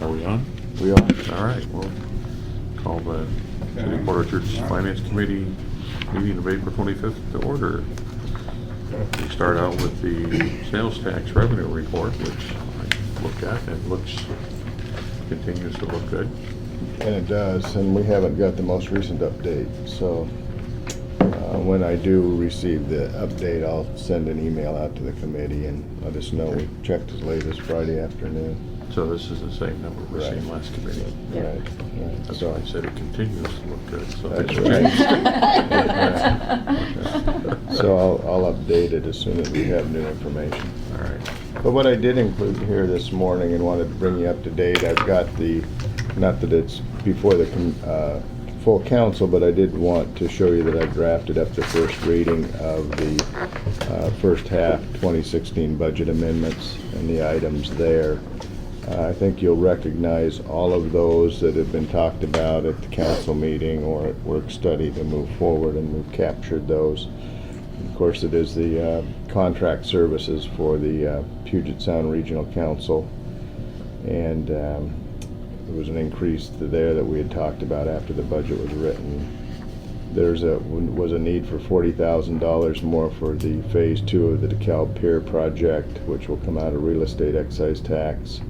Are we on? We are. All right, we'll call the City Porter Church Finance Committee meeting of April 25th to order. We start out with the sales tax revenue report, which I looked at and continues to look good. And it does, and we haven't got the most recent update, so when I do receive the update, I'll send an email out to the committee and let us know we checked as late as Friday afternoon. So this is the same number we're seeing last committee. Yeah. Right. That's why I said it continues to look good. So That's things right. changed. So I'll update it as soon as we have new information. All right. But what I did include here this morning and wanted to bring you up to date, I've got the, not that it's before the full council, but I did want to show you that I've drafted up the first reading of the first half 2016 budget amendments and the items there. I think you'll recognize all of those that have been talked about at the council meeting or at work study to move forward, and we've captured those. Of course, it is the contract services for the Puget Sound Regional Council, and there was an increase there that we had talked about after the budget was written. Was a need for $40,000 more for the phase 2 of the DeKalb Pier project, which will come out of real estate excise tax.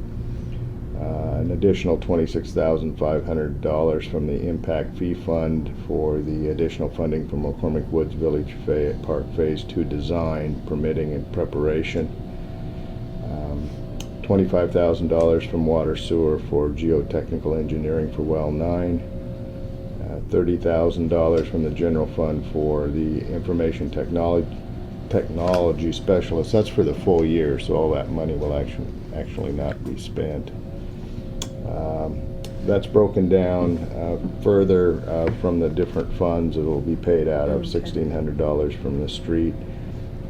An additional $26,500 from the impact fee fund for the additional funding from McCormick Woods Village Park Phase 2 design, permitting, and preparation. $25,000 from water sewer for geotechnical engineering for well 9. $30,000 from the general fund for the information technology specialist. That's for the full year, so all that money will actually not be spent. That's broken down further from the different funds. It will be paid out of $1,600 from the street,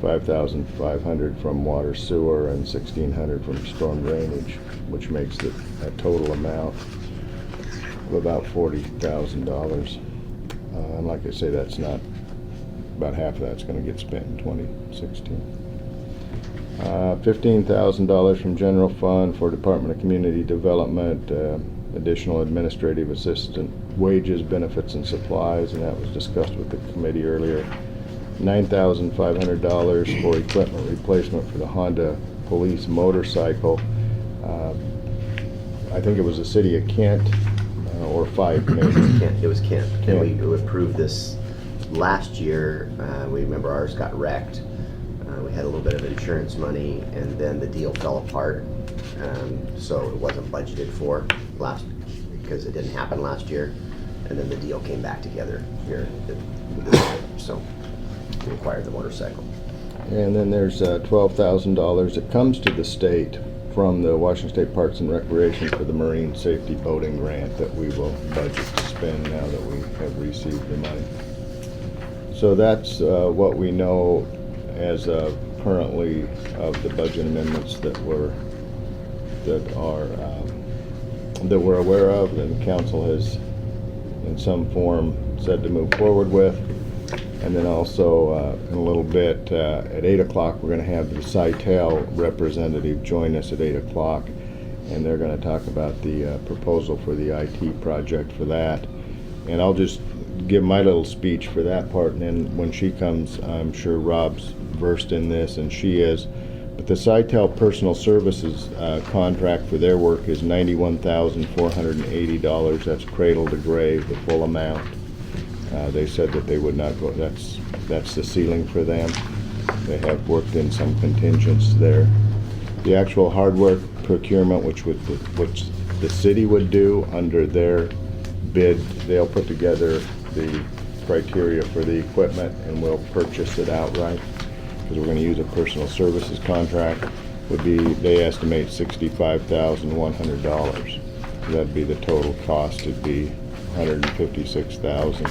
$5,500 from water sewer, and $1,600 from storm drainage, which makes it a total amount of about $40,000. And like I say, that's not, about half of that's going to get spent in 2016. $15,000 from general fund for Department of Community Development, additional administrative assistant wages, benefits, and supplies, and that was discussed with the committee earlier. $9,500 for equipment replacement for the Honda police motorcycle. I think it was the city of Kent, or Fife maybe. It was Kent. And we approved this last year. We remember ours got wrecked. We had a little bit of insurance money, and then the deal fell apart. So it wasn't budgeted for because it didn't happen last year. And then the deal came back together here this year. So we acquired the motorcycle. And then there's $12,000 that comes to the state from the Washington State Parks and Recreation for the Marine Safety Boating Grant that we will budget to spend now that we have received the money. So that's what we know as currently of the budget amendments that we're aware of, and the council has in some form said to move forward with. And then also in a little bit at 8 o'clock we're going to have the Sitel representative join us at 8 o'clock, and they're going to talk about the proposal for the IT project for that. And I'll just give my little speech for that part, and then when she comes, I'm sure Rob's versed in this, and she is. But the Sitel personal services contract for their work is $91,480. That's cradle to grave, the full amount. They said that they would not go, that's the ceiling for them. They have worked in some contingents there. The actual hardware procurement, which the city would do under their bid, they'll put together the criteria for the equipment and we'll purchase it outright, because we're going to use a personal services contract. Would be, they estimate $65,100. That'd be the total cost. It'd be $156,000.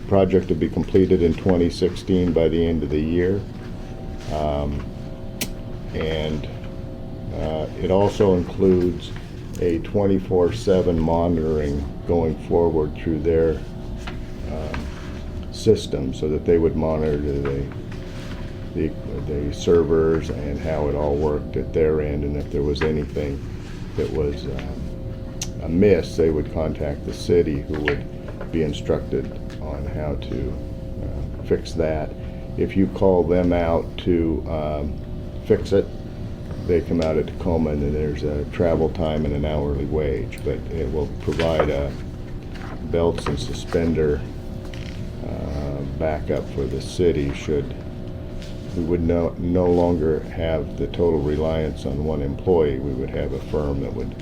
Project to be completed in 2016 by the end of the year, and it also includes a 24/7 monitoring going forward through their system, so that they would monitor the servers and how it all worked at their end, and if there was anything that was amiss, they would contact the city, who would be instructed on how to fix that. If you call them out to fix it, they come out at Tacoma, and then there's a travel time and an hourly wage, but it will provide a belts and suspender backup for the city should we would no longer have the total reliance on one employee. We would have a firm that would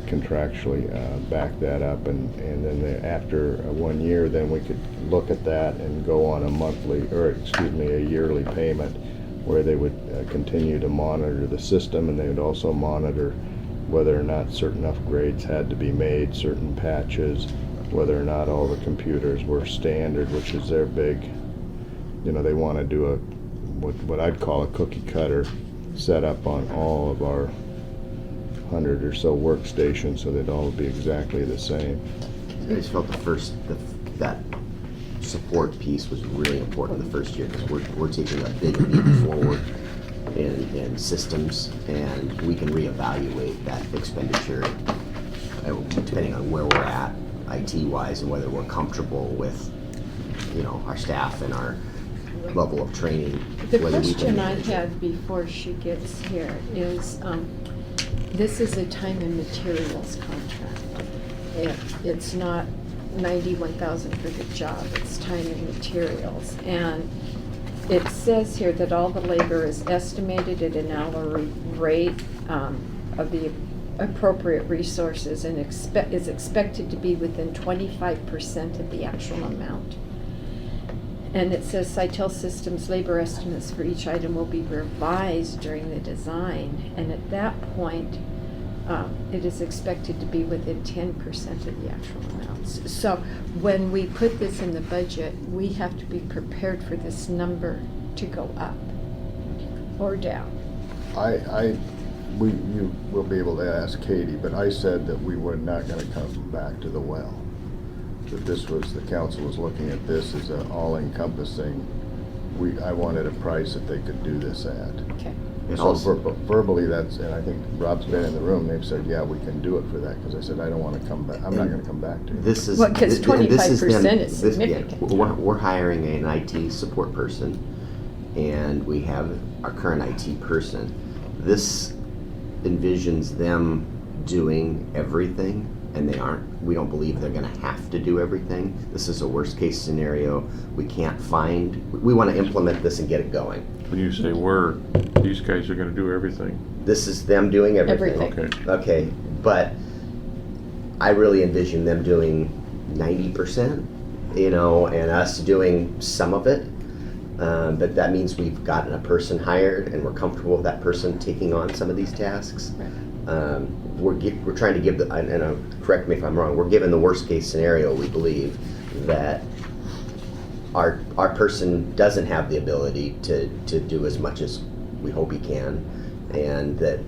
contractually back that up, and then after 1 year, then we could look at that and go on a yearly payment where they would continue to monitor the system, and they would also monitor whether or not certain upgrades had to be made, certain patches, whether or not all the computers were standard, which is their big, they want to do what I'd call a cookie cutter setup on all of our 100 or so workstations, so they'd all be exactly the same. I just felt that support piece was really important the first year, because we're taking a big leap forward in systems, and we can reevaluate that expenditure depending on where we're at IT-wise, and whether we're comfortable with, our staff and our level of training. The whether we can question I manage it. had before she gets here is, this is a time and materials contract. It's not 91,000 for the job, it's time and materials. And it says here that all the labor is estimated at an hourly rate of the appropriate resources, and is expected to be within 25% of the actual amount. And it says Sitel Systems labor estimates for each item will be revised during the design, and at that point, it is expected to be within 10% of the actual amounts. So when we put this in the budget, we have to be prepared for this number to go up or down. You will be able to ask Katie, but I said that we were not going to come back to the well. That the council was looking at this as an all-encompassing, I wanted a price that they could do this at. Okay. And So also- verbally, and I think Rob's been in the room, they've said, yeah, we can do it for that, because I said, I don't want to come back, I'm not going to come back to you. This is. Well, 'cause th- th- this 25% them- is this- yeah, significant. We're hiring an IT support person, and we have our current IT person. This envisions them doing everything, and they aren't. We don't believe they're gonna have to do everything. This is a worst-case scenario. We want to implement this and get it going. When you say these guys are gonna do everything? This is them doing everything. Everything. Okay. Okay, but I really envision them doing 90%, and us doing some of it. But that means we've gotten a person hired, and we're comfortable with that person taking on some of these tasks. We're trying to give correct me if I'm wrong, we're given the worst case scenario. We believe that our person doesn't have the ability to do as much as we hope he can, and that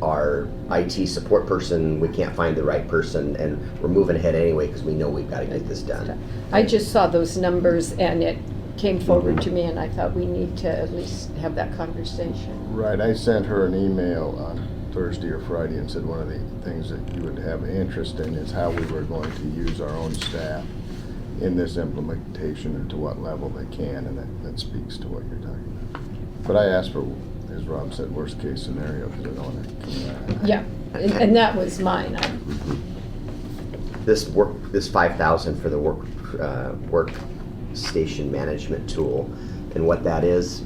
our IT support person, we can't find the right person, and we're moving ahead anyway because we know we've got to get this done. I just saw those numbers and it came forward to me, and I thought we need to at least have that conversation. Right, I sent her an email on Thursday or Friday and said one of the things that you would have interest in is how we were going to use our own staff in this implementation and to what level they can, and that speaks to what you're talking about. But I asked for, as Rob said, worst case scenario, because I don't want to come back. Yeah, and that was mine. This 5,000 for the workstation management tool, and what that is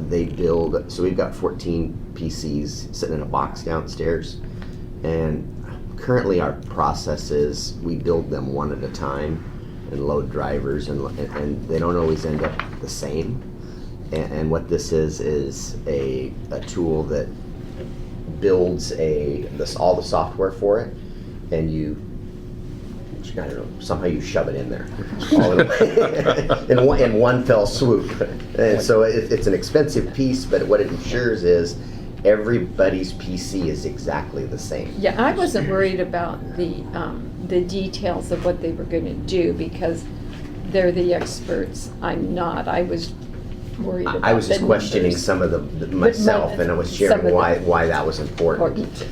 they build. So we've got 14 PCs sitting in a box downstairs, and currently our process is we build them one at a time and load drivers, and they don't always end up the same. And what this is a tool that builds all the software for it, and I don't know, somehow you shove it in there all in one fell swoop. And so it's an expensive piece, but what it ensures is everybody's PC is exactly the same. Yeah, I wasn't worried about the details of what they were going to do because they're the experts. I'm not. I was worried about I was just the questioning numbers. some of the myself, and I was sharing some of why that was important.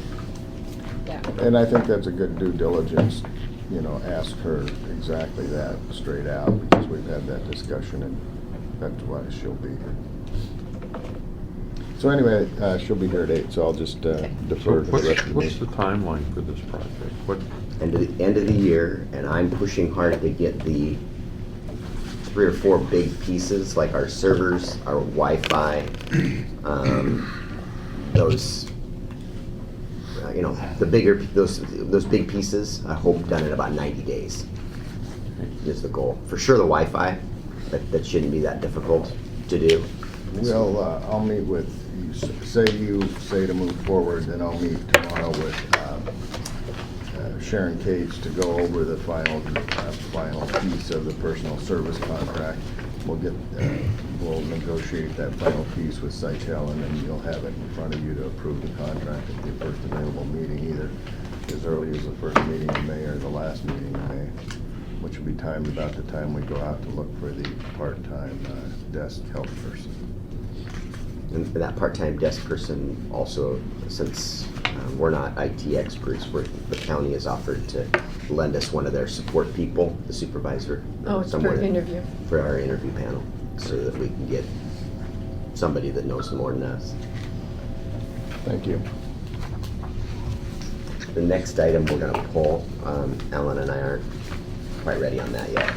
that. And I think that's a good due diligence, you know, ask her exactly that straight out, because we've had that discussion, and that's why she'll be here. So anyway, she'll be here at 8, so I'll just So defer to the rest of the what's the meeting. timeline for this project? What, End of the year, and I'm pushing hard to get the 3 or 4 big pieces, like our servers, our Wi-Fi, those, you know, those big pieces, I hope done in about 90 days is the goal. For sure the Wi-Fi, that shouldn't be that difficult to do. Well, I'll meet with, you say to move forward, then I'll meet tomorrow with Sharon Cage to go over the final piece of the personal service contract. We'll negotiate that final piece with Sitel, and then you'll have it in front of you to approve the contract at the first available meeting, either as early as the first meeting in May or the last meeting in May, which will be timed about the time we go out to look for the part-time desk help person. And that part-time desk person also, since we're not IT experts, the county has offered to lend us one of their support people, the supervisor. Oh, it's for someone interview. For our interview panel, so that we can get somebody that knows more than us. Thank you. The next item we're gonna pull, Ellen and I aren't quite ready on that yet.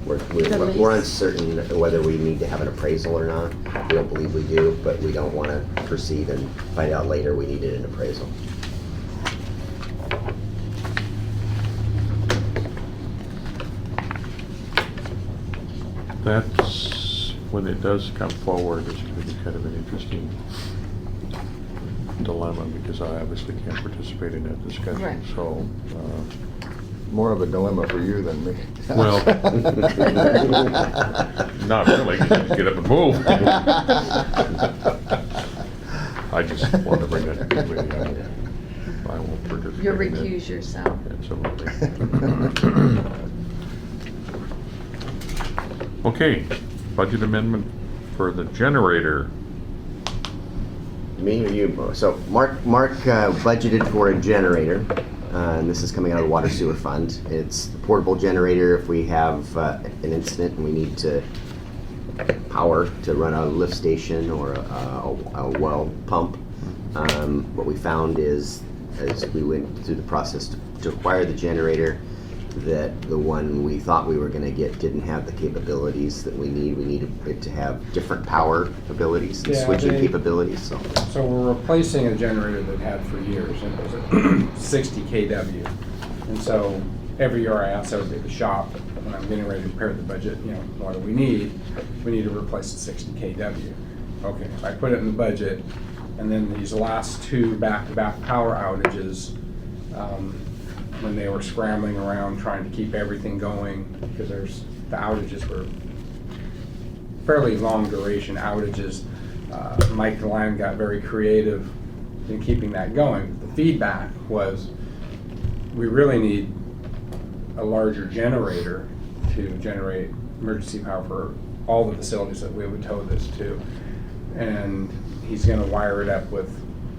We're lease. uncertain whether we need to have an appraisal or not. We don't believe we do, but we don't want to proceed and find out later we needed an appraisal. that's, when it does come forward, it's gonna be kind of an interesting dilemma, because I obviously can't participate in that discussion, Right. so, More of a dilemma for you than me. well, not really, you just get up and move. I just wanted to bring that to committee. I won't participate. You'll in it. recuse yourself. Absolutely. Okay, budget amendment for the generator. Me or you? So Mark budgeted for a generator, and this is coming out of the water sewer fund. It's the portable generator if we have an incident and we need to power to run a lift station or a well pump. What we found is, as we went through the process to acquire the generator, that the one we thought we were going to get didn't have the capabilities that we need. We needed it to have different power abilities and Yeah, switching they- capabilities. So we're replacing a generator that had for years, and it was a 60 kW. And so every year I ask everybody at the shop, when I'm getting ready to prepare the budget, you know, what do we need? We need to replace the 60 kW. Okay, I put it in the budget, and then these last 2 back-to-back power outages, when they were scrambling around trying to keep everything going, because the outages were fairly long duration outages. Mike Deline got very creative in keeping that going. The feedback was, we really need a larger generator to generate emergency power for all the facilities that we would tow this to. And he's gonna wire it up with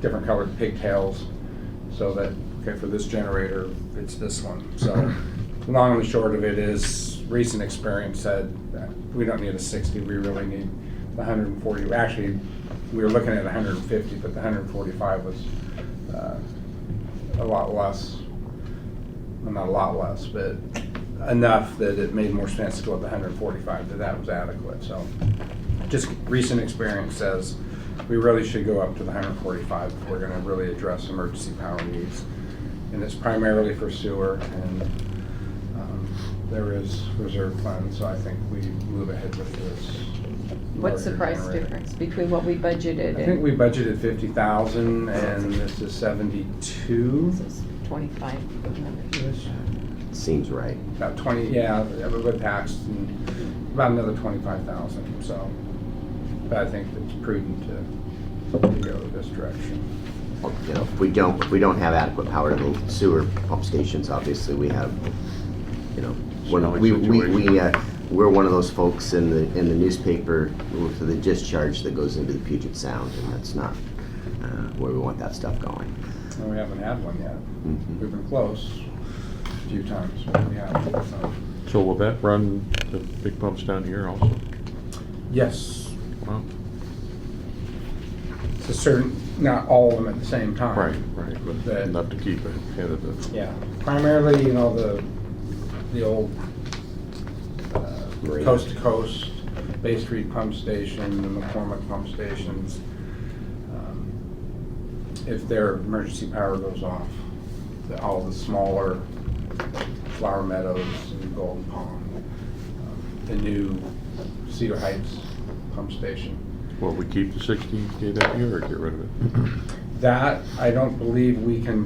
different colored pigtails so that, okay, for this generator, it's this one. So long and the short of it is, recent experience said that we don't need a 60, we really need the 140. Actually, we were looking at 150, but the 145 was a lot less. Well, not a lot less, but enough that it made more sense to go with the 145, that was adequate. So just recent experience says we really should go up to the 145 if we're gonna really address emergency power needs. And it's primarily for sewer, and there is reserve funds, so I think we move ahead with this. What's the larger price generator. difference between what we budgeted I think we and budgeted 50,000, and this is 72. this is 25? Seems right. About 20, yeah, with tax, and about another 25,000, so. But I think it's prudent to go this direction. You know, if we don't have adequate power to the sewer pump stations, obviously we have, you know, we're one of those folks in the newspaper for the discharge that goes into the Puget Sound, and that's not where we want that stuff going. And we haven't had one yet. Mhm. We've been close a few times, but we haven't, so. So will that run the big pumps down here also? Yes, Wow. it's a certain, not all of them at the same time. Right, but That- enough to keep it ahead of the, Yeah, primarily, the old Marina. coast to coast, Bay Street pump station, the McCormick pump stations. If their emergency power goes off, all the smaller Flower Meadows and Golden Pond, the new Cedar Heights pump station. will we keep the 60 KW or get rid of it? That, I don't believe we can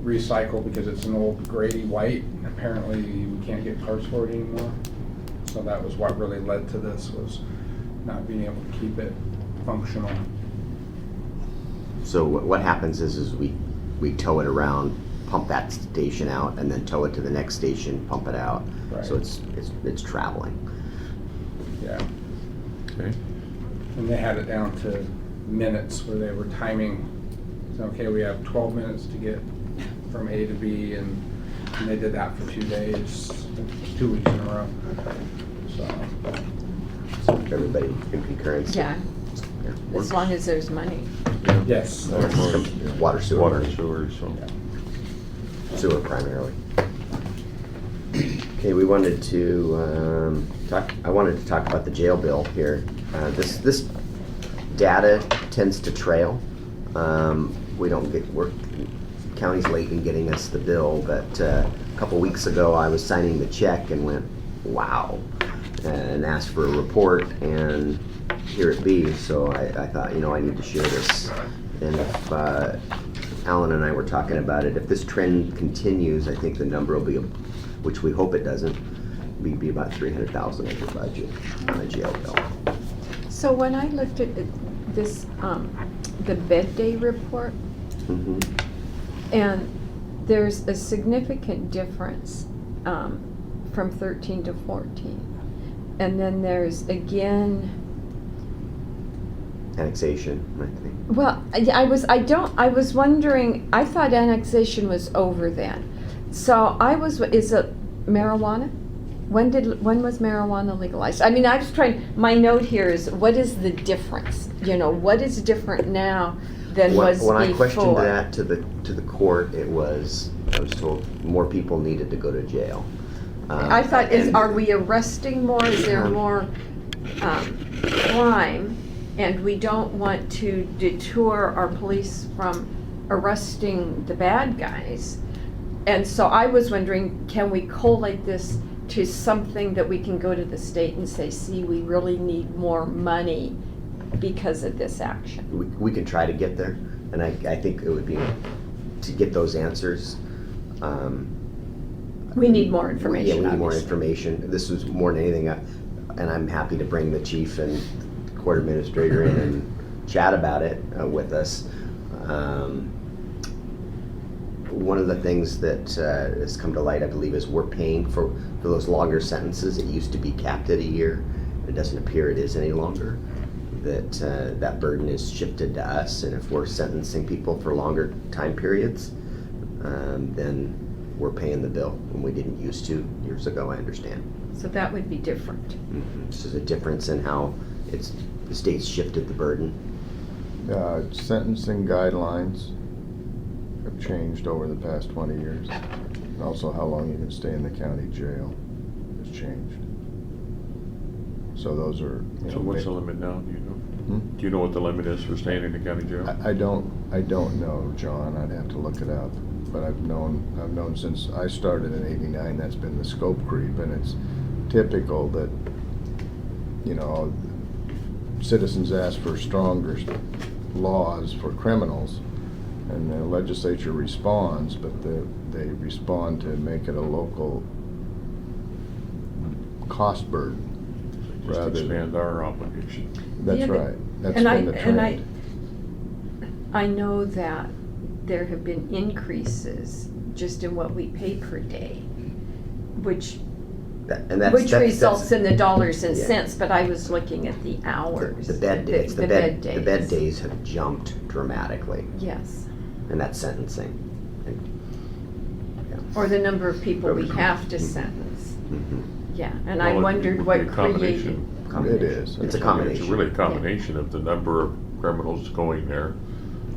recycle because it's an old Grady white. Apparently, we can't get parts for it anymore. So that was what really led to this, was not being able to keep it functional. So what happens is we tow it around, pump that station out, and then tow it to the next station, pump it out. So Right. it's traveling. Yeah. Okay, And they had it down to minutes where they were timing. So, okay, we have 12 minutes to get from A to B, and they did that for 2 days, 2 weeks in a row. So, So everybody in concurrence. Yeah, Yeah, as works. long as there's money. yes. Water sewer. water and sewer, so. Sewer primarily. Okay, we wanted to I wanted to talk about the jail bill here. This data tends to trail. We don't get, county's late in getting us the bill, but a couple weeks ago I was signing the check and went, wow, and asked for a report, and here it be. So I thought, I need to share this. And if Alan and I were talking about it, if this trend continues, I think the number will be, which we hope it doesn't, be about 300,000 over budget on a jail bill. So when I looked at this, the bed day report, Mhm. and there's a significant difference from 13 to 14. And then there's again, Annexation, I think. well, I was wondering, I thought annexation was over then. So is it marijuana? When was marijuana legalized? I mean, I was my note here is, what is the difference? What is different now than was before? When I questioned that to the court, I was told more people needed to go to jail. I thought, And- are we arresting more? Is there more crime? And we don't want to detour our police from arresting the bad guys. And so I was wondering, can we collate this to something that we can go to the state and say, see, we really need more money because of this action? We can try to get there, and I think it would be to get those answers. We need more information, Yeah, we need more obviously. information. This was more than anything, and I'm happy to bring the chief and court administrator in and chat about it with us. One of the things that has come to light, I believe, is we're paying for those longer sentences. It used to be capped at a year. It doesn't appear it is any longer. That burden is shifted to us, and if we're sentencing people for longer time periods, then we're paying the bill when we didn't used to years ago, I understand. So that would be different. This is a difference in how the state's shifted the burden. Sentencing guidelines have changed over the past 20 years. And also how long you can stay in the county jail has changed. So those are, So what's the limit now, do you know? Hmm? Do you know what the limit is for staying in the county jail? I don't know, John. I'd have to look it up. But I've known since I started in '89, that's been the scope creep, and it's typical that, citizens ask for stronger laws for criminals, and the legislature responds, but they respond to make it a local cost burden. Just rather- expand our obligation. That's Yeah, but- right. That's and been the trend. I know that there have been increases just in what we pay per day, which And that's. Which that's- results in the dollars and Yeah. cents, but I was looking at the hours. The bed days, The bed days. the bed days have jumped dramatically, Yes, and that's sentencing. And- yeah. or the number of people we have to sentence. Mhm. Yeah, and I Well, it wondered would what be a combination. created. Combination. is. It's a It's combination. really a combination of the number of criminals going there,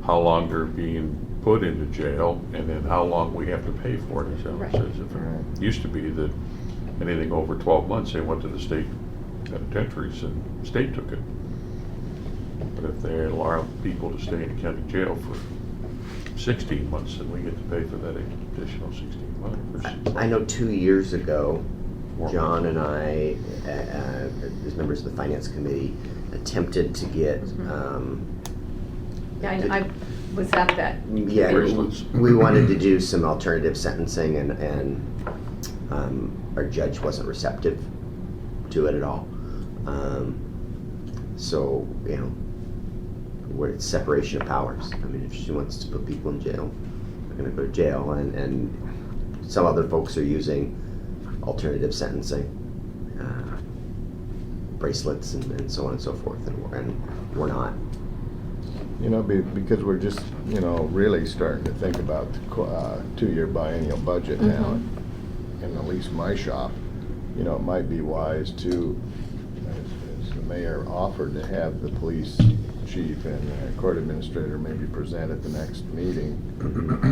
how long they're being put into jail, and then how long we have to pay for it, as Ellen Right. says. It used to be that anything over 12 months, they went to the state penitentiaries and state took it. But if they allow people to stay in county jail for 16 months, then we get to pay for that additional 16 months. or 6 months. I know 2 years ago, More John months. and I, as members of the finance committee, attempted to get, Yeah, I was at that. yeah, Bracelets. we wanted to do some alternative sentencing, and our judge wasn't receptive to it at all. So, you know, where it's separation of powers. I mean, if she wants to put people in jail, they're gonna go to jail, and some other folks are using alternative sentencing, bracelets and so on and so forth, and we're not. You know, because we're just, you know, really starting to think about the 2-year biennial budget now. In at least my shop, you know, it might be wise to, as the mayor offered, to have the police chief and court administrator maybe present at the next meeting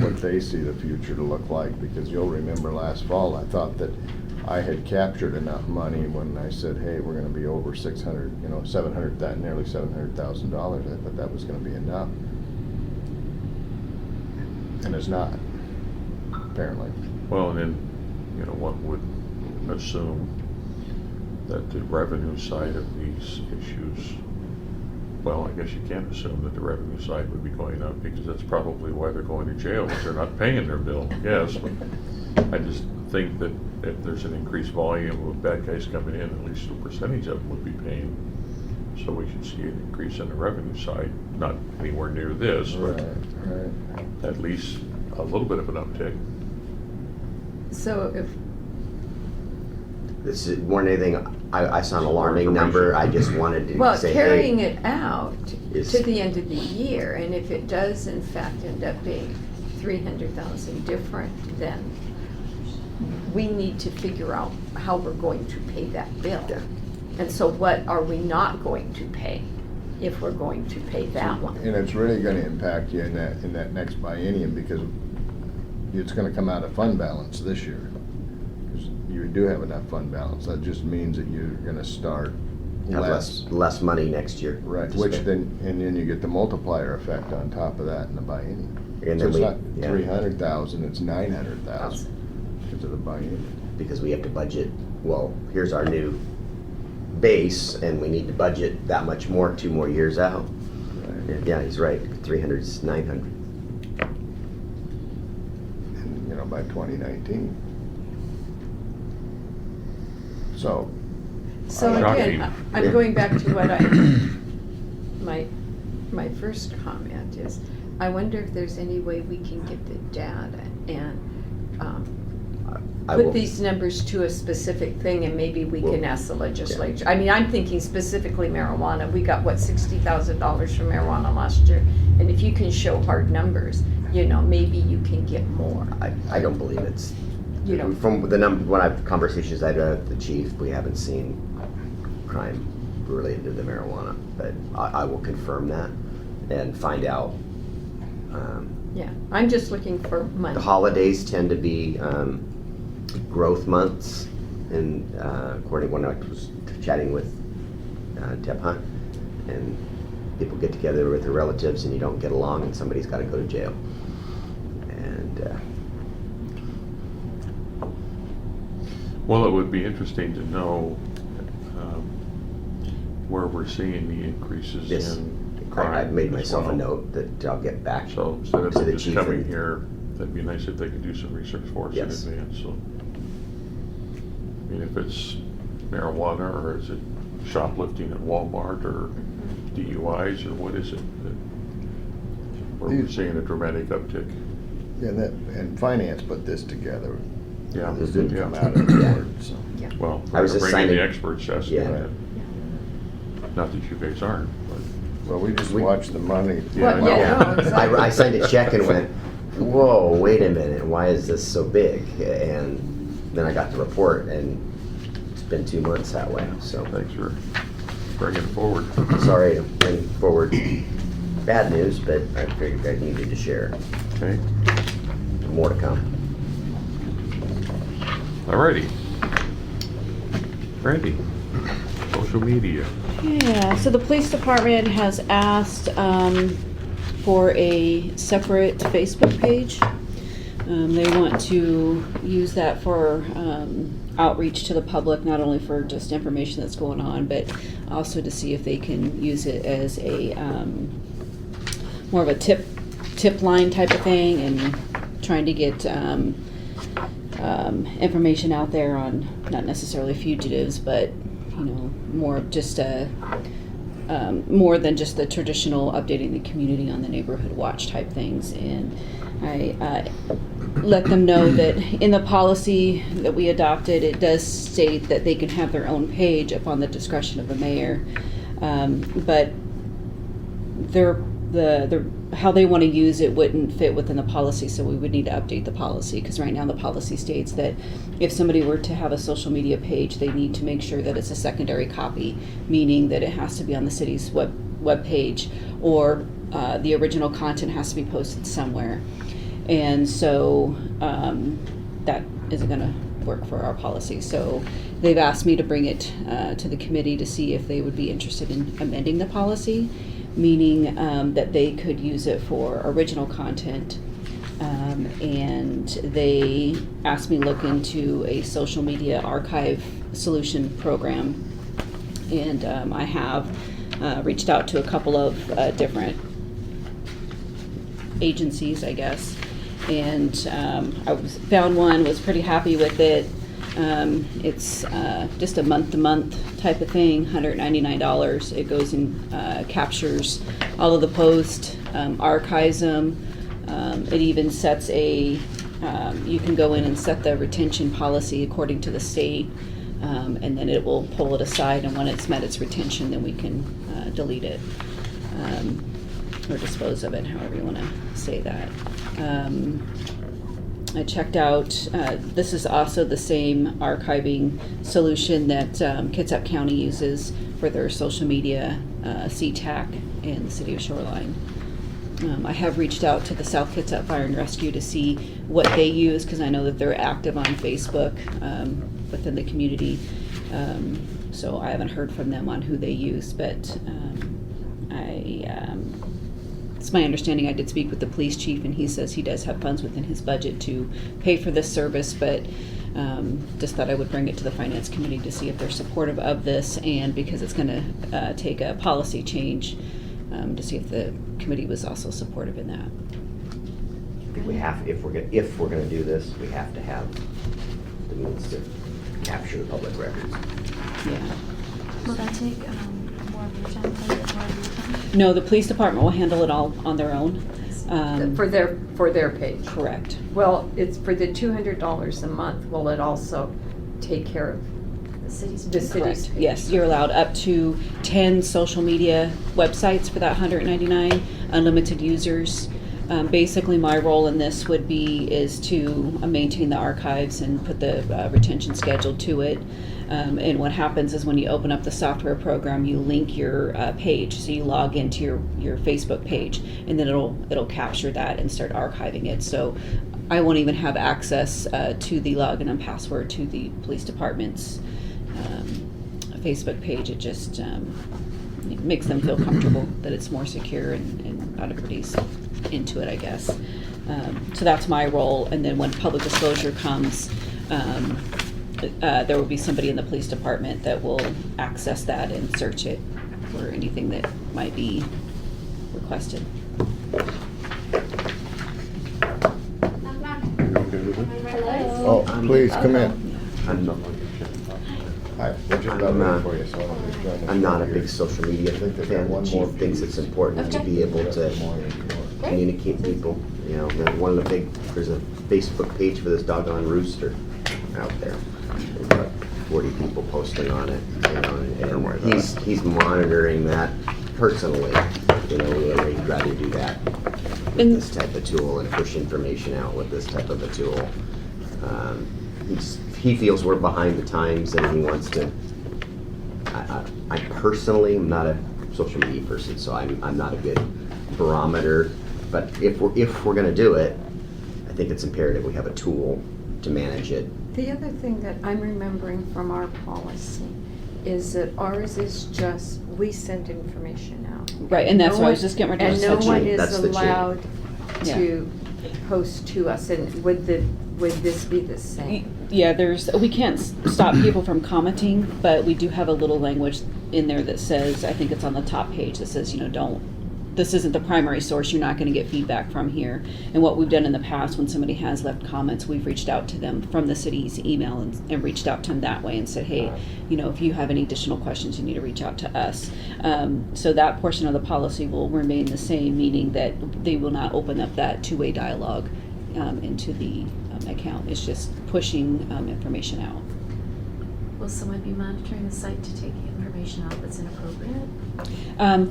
what they see the future to look like, because you'll remember last fall, I thought that I had captured enough money when I said, hey, we're gonna be over 600, you know, 700, nearly $700,000. I thought that was gonna be enough. And it's not, apparently. Well, and then, you know, one would assume that the revenue side of these issues, well, I guess you can't assume that the revenue side would be going up, because that's probably why they're going to jail, because they're not paying their bill, yes. But I just think that if there's an increased volume of bad guys coming in, at least a percentage of them would be paying. So we should see an increase in the revenue side, not anywhere near this, but Right. at least a little bit of an uptick. So if, This is more than anything, I saw an alarming number, I just wanted to well, say, carrying hey, it out Is- to the end of the year, and if it does in fact end up being 300,000 different, then we need to figure out how we're going to pay that bill. Yeah. And so what are we not going to pay if we're going to pay that one? And it's really gonna impact you in that next biennium, because it's gonna come out of fund balance this year. 'Cause you do have enough fund balance, that just means that you're gonna start have less. less money next year. Right, to which spend. then you get the multiplier effect on top of that in the biennium. And So then it's we- not yeah. 300,000, it's 900,000 because of the biennium. Because we have to budget, well, here's our new base, and we need to budget that much more 2 more years out. Right. Yeah, he's right, 300 is 900. And, you know, by 2019. So, So Shocking. again, I'm going back to what my first comment is, I wonder if there's any way we can get the data and I will- put these numbers to a specific thing, and maybe we can Well, ask the legislature. I mean, I'm thinking specifically marijuana. We got, what, $60,000 from marijuana last year? And if you can show hard numbers, you know, maybe you can get more. I don't believe it's, You know, from the when I've conversations I had with the chief, we haven't seen crime related to the marijuana, but I will confirm that and find out. yeah, I'm just looking for money. The holidays tend to be growth months, and according to when I was chatting with Deb Hunt, and people get together with their relatives and you don't get along and somebody's got to go to jail. And Well, it would be interesting to know where we're seeing the increases Yes. in crime. I've made as myself a well. note that I'll get back So instead of to the them just chief coming and- here, that'd be nice if they could do some research for us in Yes. advance, so. I mean, if it's marijuana, or is it shoplifting at Walmart, or DUIs, or what is it? Where we're seeing a dramatic uptick. yeah, and finance put this together. Yeah. This didn't Yeah. come out of the Yeah. board, so. Well, I was we're just bringing the signing- experts to us. Yeah. Not that you guys aren't, but. Well, we just watched the money. Yeah, Well, Yeah, no, exactly. I signed a check and went, whoa, wait a minute, why is this so big? And then I got the report, and it's been 2 months that way, so Thanks for bringing it forward. sorry to bring forward bad news, but I figured I needed to share. Okay, More to come. alrighty. Randy, social media. Yeah, so the police department has asked for a separate Facebook page. They want to use that for outreach to the public, not only for just information that's going on, but also to see if they can use it as a more of a tip line type of thing, and trying to get information out there on not necessarily fugitives, but more of just more than just the traditional updating the community on the neighborhood watch type things. And I let them know that in the policy that we adopted, it does state that they can have their own page upon the discretion of the mayor, but how they want to use it wouldn't fit within the policy, so we would need to update the policy, because right now the policy states that if somebody were to have a social media page, they need to make sure that it's a secondary copy, meaning that it has to be on the city's web page, or the original content has to be posted somewhere. And so that isn't going to work for our policy. So they've asked me to bring it to the committee to see if they would be interested in amending the policy, meaning that they could use it for original content. And they asked me to look into a social media archive solution program. And I have reached out to a couple of different agencies, I guess. And found one, was pretty happy with it. It's just a month-to-month type of thing, $199. It goes and captures all of the posts, archives them. It even sets you can go in and set the retention policy according to the state, and then it will pull it aside, and when it's met its retention, then we can delete it, or dispose of it, however you want to say that. I checked out, this is also the same archiving solution that Kitsap County uses for their social media, CTAC, and the City of Shoreline. I have reached out to the South Kitsap Fire and Rescue to see what they use, because I know that they're active on Facebook within the community. So I haven't heard from them on who they use, but it's my understanding, I did speak with the police chief, and he says he does have funds within his budget to pay for this service, but just thought I would bring it to the finance committee to see if they're supportive of this, and because it's going to take a policy change, to see if the committee was also supportive in that. We have, if we're gonna do this, we have to have the means to capture the public records. Yeah. Will that take more of your time? More of your time? No, the police department will handle it all on their own. For their page. Correct. Well, it's for the $200 a month, will it also take care of The city's. the city's Correct. page? Yes, you're allowed up to 10 social media websites for that $199, unlimited users. Basically, my role in this is to maintain the archives and put the retention schedule to it. And what happens is when you open up the software program, you link your page. So you log into your Facebook page, and then it'll capture that and start archiving it. So I won't even have access to the login and password to the police department's Facebook page. It just it makes them feel comfortable that it's more secure, and not everybody's into it, I guess. So that's my role. And then when public disclosure comes, there will be somebody in the police department that will access that and search it for anything that might be requested. You okay with it? Oh, please, come in. I'm Hi, we're just about ready for you, so I'll just join us. I'm not a over big here. social media I think they've fan. got The one more chief thinks piece. it's important to be able to communicate people. You know, one of the there's a Facebook page for this doggone rooster. out there. There's about 40 people posting on it, you know, and he's monitoring that personally. You know, we'd rather do that with And- this type of tool and push information out with this type of a tool. He feels we're behind the times and he wants to. I personally am not a social media person, so I'm not a good barometer. But if we're going to do it, I think it's imperative we have a tool to manage it. The other thing that I'm remembering from our policy is that ours is just, we send information out. Right, and that's No what I was one- just getting ready to And say. no one That's is the chain. allowed Yeah. to post to us, and would this be the same? Yeah, we can't stop people from commenting, but we do have a little language in there that says, I think it's on the top page, that says, this isn't the primary source, you're not gonna get feedback from here. And what we've done in the past, when somebody has left comments, we've reached out to them from the city's email and reached out to them that way and said, hey, if you have any additional questions, you need to reach out to us. So that portion of the policy will remain the same, meaning that they will not open up that two-way dialogue into the account. It's just pushing information out. Will someone be monitoring the site to take information out that's inappropriate?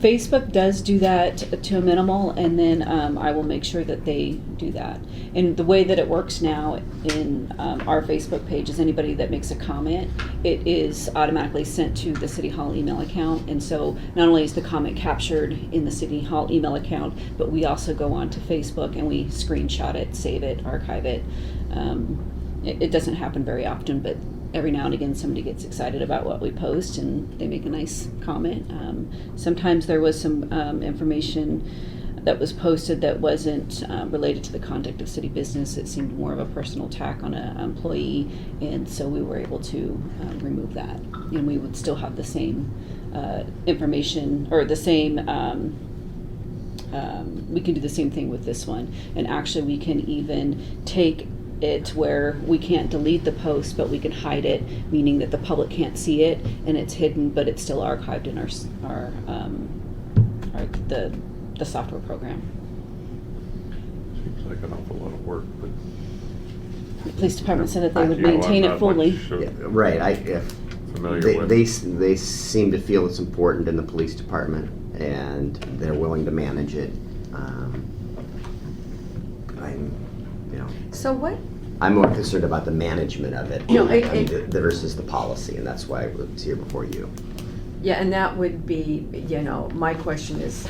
Facebook does do that to a minimal, and then I will make sure that they do that. And the way that it works now in our Facebook page is anybody that makes a comment, it is automatically sent to the City Hall email account. And so not only is the comment captured in the City Hall email account, but we also go on to Facebook and we screenshot it, save it, archive it. It doesn't happen very often, but every now and again somebody gets excited about what we post and they make a nice comment. Sometimes there was some information that was posted that wasn't related to the conduct of city business. It seemed more of a personal attack on an employee, and so we were able to remove that. And we would still have the same information, or the same we can do the same thing with this one. And actually we can even take it where we can't delete the post, but we can hide it, meaning that the public can't see it and it's hidden, but it's still archived in the software program. Seems like an awful lot of work, but. The police department said that they would You know, I'm maintain it not fully. much, Yeah, right. familiar with. They seem to feel it's important in the police department, and they're willing to manage it. So what, I'm more concerned about the management of it No, versus the policy, and that's why it's here before you. yeah, and that would be, my question is,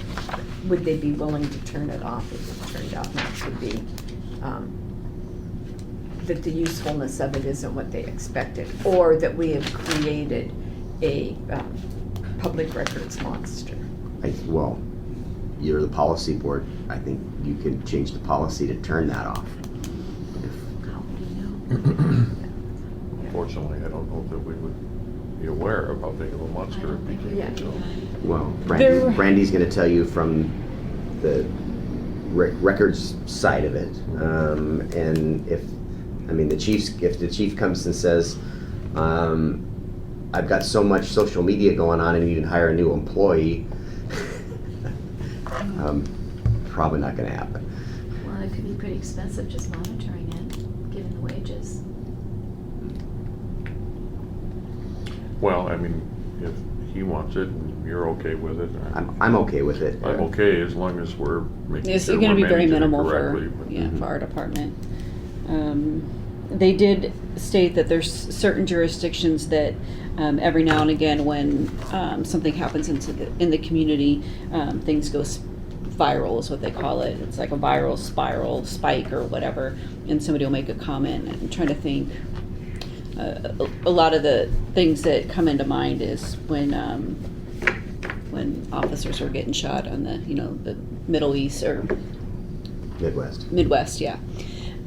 would they be willing to turn it off if it turned out not to be, that the usefulness of it isn't what they expected, or that we have created a public records monster? Well, you're the policy board. I think you can change the policy to turn that off. How would you know? Unfortunately, I don't know that we would be aware of how big of a monster it became. Yeah. So. Well, There- Brandy's going to tell you from the records side of it, and if the chief comes and says, "I've got so much social media going on, and you can hire a new employee," probably not going to happen. Well, it could be pretty expensive just monitoring it, given the wages. Well, I mean, if he wants it and you're okay with it, I'm okay with it. I'm okay as long as we're making It's sure going to we're be very managing it minimal correctly. But- for our department. They did state that there's certain jurisdictions that every now and again, when something happens in the community, things go viral is what they call it. It's like a viral spiral, spike or whatever, and somebody will make a comment. I'm trying to think. A lot of the things that come into mind is when officers were getting shot on the Middle East or Midwest, yeah.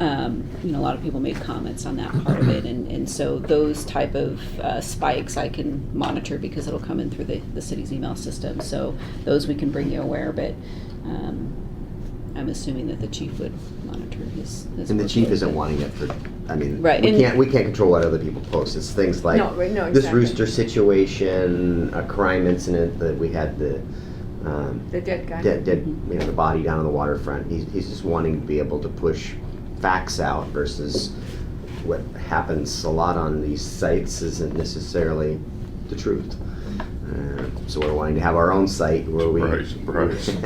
A lot of people made comments on that part of it, and so those type of spikes I can monitor because it'll come in through the city's email system. So those we can bring you aware, but I'm assuming that the chief would monitor his And the chief workload. isn't wanting it for. Right, We and- can't control what other people post. It's things like No, right, no, this exactly. rooster situation, a crime incident that we had the dead guy? dead, the body down on the waterfront. He's just wanting to be able to push facts out versus, what happens a lot on these sites isn't necessarily the truth. So we're wanting to have our own site where we Surprise, to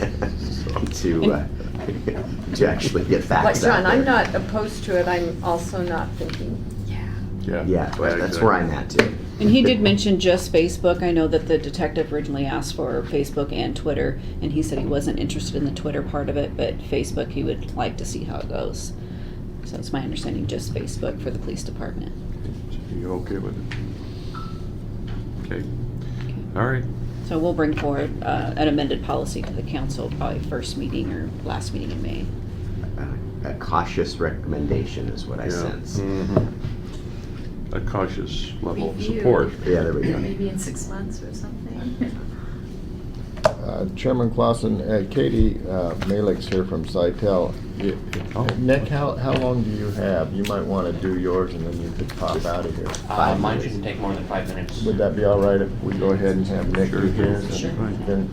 actually get Like facts out John, I'm there. not opposed to it, I'm also not thinking, Yeah. Yeah, that's where I'm at too. And he did mention just Facebook. I know that the detective originally asked for Facebook and Twitter, and he said he wasn't interested in the Twitter part of it, but Facebook, he would like to see how it goes. So it's my understanding just Facebook for the police department. You okay with it? Okay. All right. So we'll bring forward an amended policy to the council, probably first meeting or last meeting in May. A cautious recommendation is what I Yeah. sense. Mhm. A cautious level of Review. support. Yeah, there we go. Maybe in 6 months or something. Chairman Clausen, Katie Malik's here from Sitel. Oh. Nick, how long do you have? You might want to do yours and then you could pop out of here. 5 Mine minutes. shouldn't take more than 5 minutes. Would that be all right if we go ahead and have Nick do Sure. his? Sure. And then,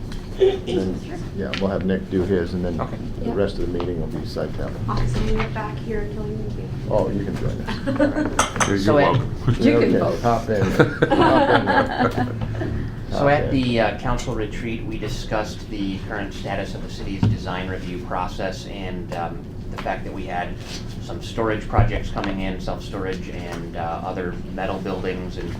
yeah, we'll have Nick do his and then Okay. the rest of the meeting will be Sitel. Awesome, we are back here until you need me. Oh, you can join us. You're So at- welcome. You can Okay, vote. Hop in. Hop in. So at the council retreat, we discussed the current status of the city's design review process and the fact that we had some storage projects coming in, self-storage and other metal buildings, and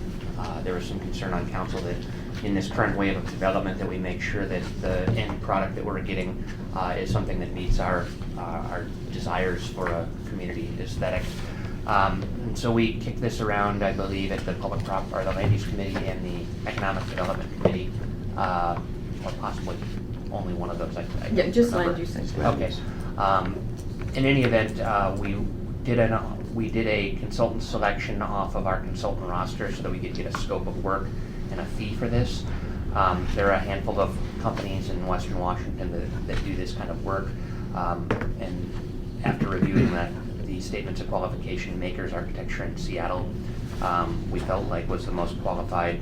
there was some concern on council that in this current wave of development that we make sure that the end product that we're getting is something that meets our desires for a community aesthetic. And so we kicked this around, I believe, at the or the Land Use Committee and the Economic Development Committee, or possibly only one of those. I yeah, don't just remember. land use. Okay. In any event, we did a consultant selection off of our consultant roster so that we could get a scope of work and a fee for this. There are a handful of companies in Western Washington that do this kind of work. And after reviewing the statements of qualification, Makers Architecture in Seattle, we felt like was the most qualified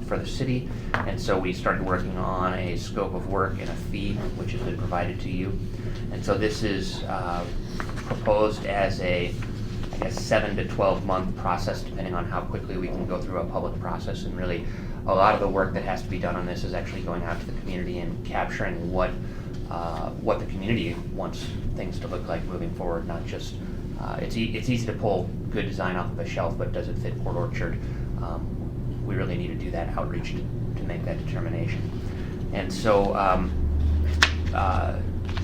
for the city. And so we started working on a scope of work and a fee, which has been provided to you. And so this is proposed as a, I guess, 7 to 12 month process, depending on how quickly we can go through a public process. And really, a lot of the work that has to be done on this is actually going out to the community and capturing what the community wants things to look like moving forward, not just, it's easy to pull good design off of a shelf, but does it fit Port Orchard? We really need to do that outreach to make that determination. And so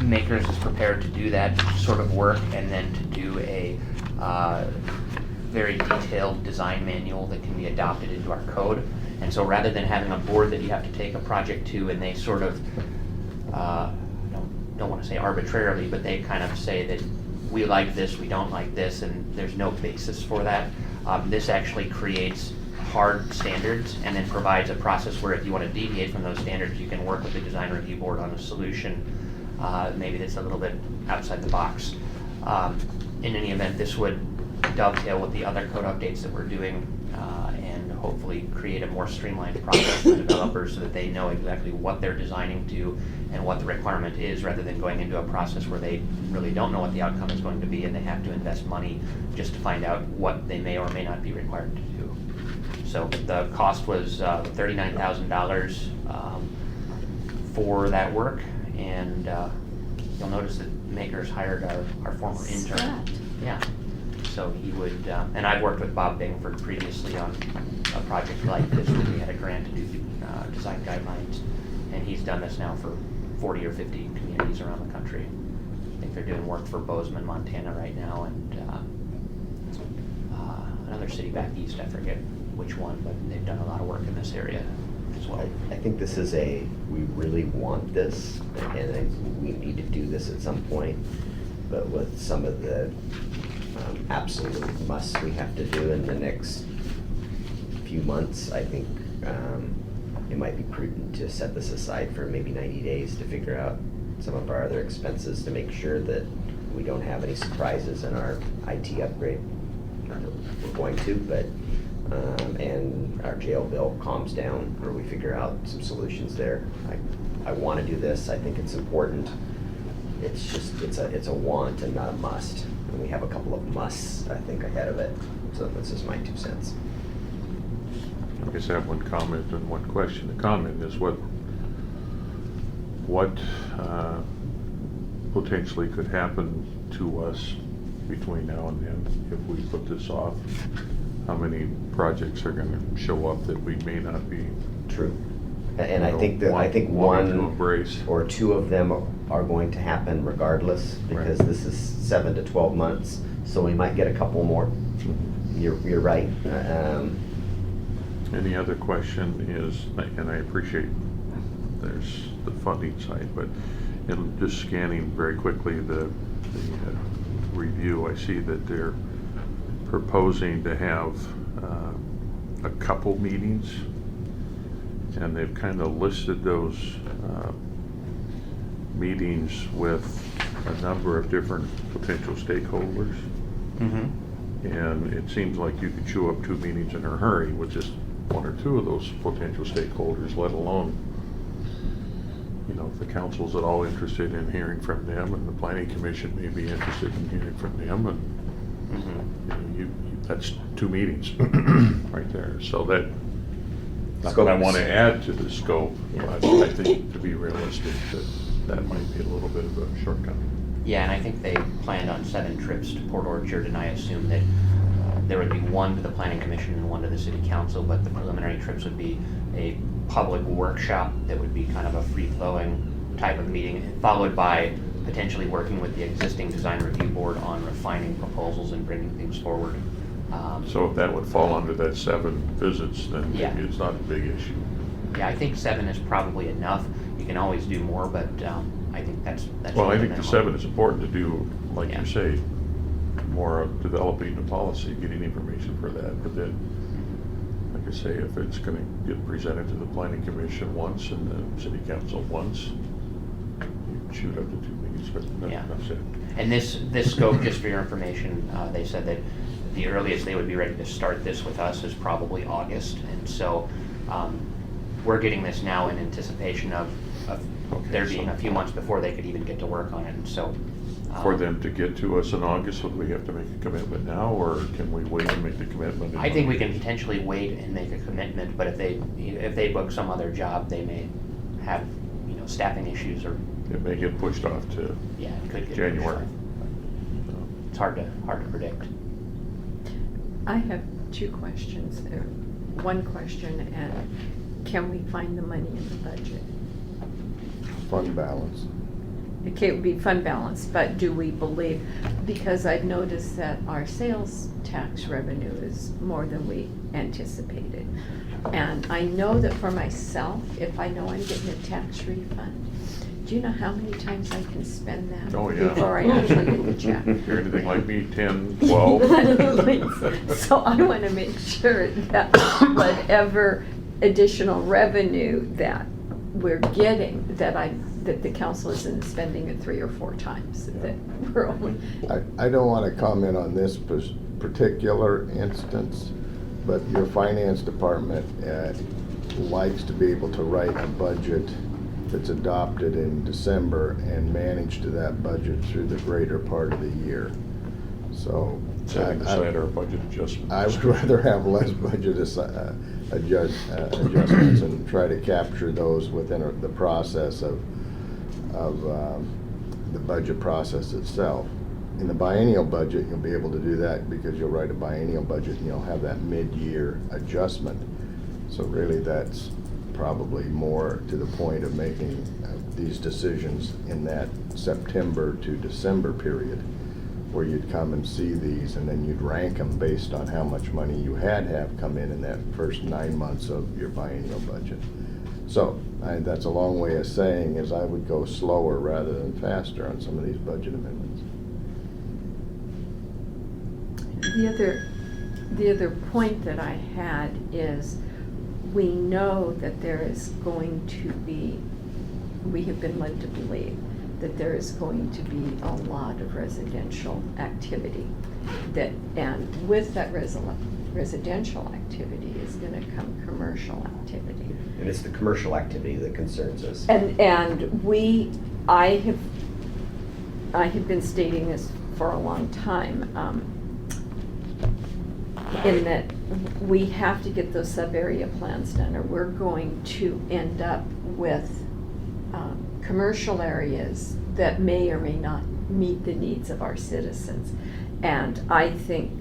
Makers is prepared to do that sort of work and then to do a very detailed design manual that can be adopted into our code. And so rather than having a board that you have to take a project to and they sort of, don't want to say arbitrarily, but they kind of say that we like this, we don't like this, and there's no basis for that. This actually creates hard standards and then provides a process where if you want to deviate from those standards, you can work with the design review board on a solution maybe that's a little bit outside the box. In any event, this would dovetail with the other code updates that we're doing and hopefully create a more streamlined process for developers so that they know exactly what they're designing to and what the requirement is, rather than going into a process where they really don't know what the outcome is going to be and they have to invest money just to find out what they may or may not be required to do. So the cost was $39,000 for that work, and you'll notice that Makers hired our former intern. Scott. Yeah, so he would, and I've worked with Bob Bingford previously on a project like this where we had a grant to do design guidelines, and he's done this now for 40 or 50 communities around the country. I think they're doing work for Bozeman, Montana right now, and another city back east, I forget which one, but they've done a lot of work in this area as well. I think this is we really want this, and we need to do this at some point. But with some of the absolute musts we have to do in the next few months, I think it might be prudent to set this aside for maybe 90 days to figure out some of our other expenses to make sure that we don't have any surprises in our IT upgrade. Not that we're going to, but and our jail bill calms down, or we figure out some solutions there. I want to do this. I think it's important. It's just, it's a want and not a must. And we have a couple of musts, I think, ahead of it. So that's just my 2 cents. I guess I have one comment and one question. The comment is what potentially could happen to us between now and then if we put this off? How many projects are gonna show up that we may not be, True. And I think wanting to one embrace? or two of them are going to happen regardless, because this is 7 to 12 months, so we might get a couple more. You're right. Any other question is, and I appreciate there's the funding side, but in just scanning very quickly the review, I see that they're proposing to have a couple meetings, and they've kind of listed those meetings with a number of different potential stakeholders. And it seems like you could chew up 2 meetings in a hurry with just 1 or 2 of those potential stakeholders, let alone, you know, if the council's at all interested in hearing from them, and the planning commission may be interested in hearing from them, and you know, that's 2 meetings right there. So that, not that I want to add to the scope, but I think to be realistic, that might be a little bit of a shortcut. Yeah, and I think they planned on 7 trips to Port Orchard, and I assume that there would be 1 to the planning commission and 1 to the city council, but the preliminary trips would be a public workshop that would be kind of a free-flowing type of meeting, followed by potentially working with the existing design review board on refining proposals and bringing things forward. So if that would fall under that 7 visits, then Yeah. maybe it's not a big issue. Yeah, I think 7 is probably enough. You can always do more, but I think that's. Well, I the think the minimum. 7 is important to do, like Yeah. you say, more of developing the policy, getting information for that. But then, like I say, if it's gonna get presented to the planning commission once and the city council once, you shoot up to 2 meetings, but Yeah. that's it. And this scope, just for your information, they said that the earliest they would be ready to start this with us is probably August. And so we're getting this now in anticipation of Okay, there being so- a few months before they could even get to work on it. And so. For them to get to us in August, would we have to make a commitment now, or can we wait and make the commitment? in I think we August? can potentially wait and make a commitment, but if they book some other job, they may have, you know, staffing issues or, It may get pushed off to yeah, it could get. January. It's hard to predict. I have 2 questions there. One question, and can we find the money in the budget? Fund balance. Okay, it would be fund balance, but do we believe, because I've noticed that our sales tax revenue is more than we anticipated. And I know that for myself, if I know I'm getting a tax refund, do you know how many times I can spend that? Oh, yeah. Before I actually get the check? If you're anything like me, 10, 12. So I want to make sure that whatever additional revenue that we're getting, that the council isn't spending it 3 or 4 times, that we're only. I don't want to comment on this particular instance, but your finance department likes to be able to write a budget that's adopted in December and manage to that budget through the greater part of the year. So Setting aside our budget adjustments. I would rather have less budget adjustments and try to capture those within the process of the budget process itself. In the biennial budget, you'll be able to do that because you'll write a biennial budget and you'll have that mid-year adjustment. So really, that's probably more to the point of making these decisions in that September to December period, where you'd come and see these and then you'd rank them based on how much money you have come in that first 9 months of your biennial budget. So that's a long way of saying is I would go slower rather than faster on some of these budget amendments. The other point that I had is, we know that there is going to be, we have been led to believe that there is going to be a lot of residential activity. And with that residential activity is gonna come commercial activity. And it's the commercial activity that concerns us. And I have been stating this for a long time, in that we have to get those sub-area plans done, or we're going to end up with commercial areas that may or may not meet the needs of our citizens. And I think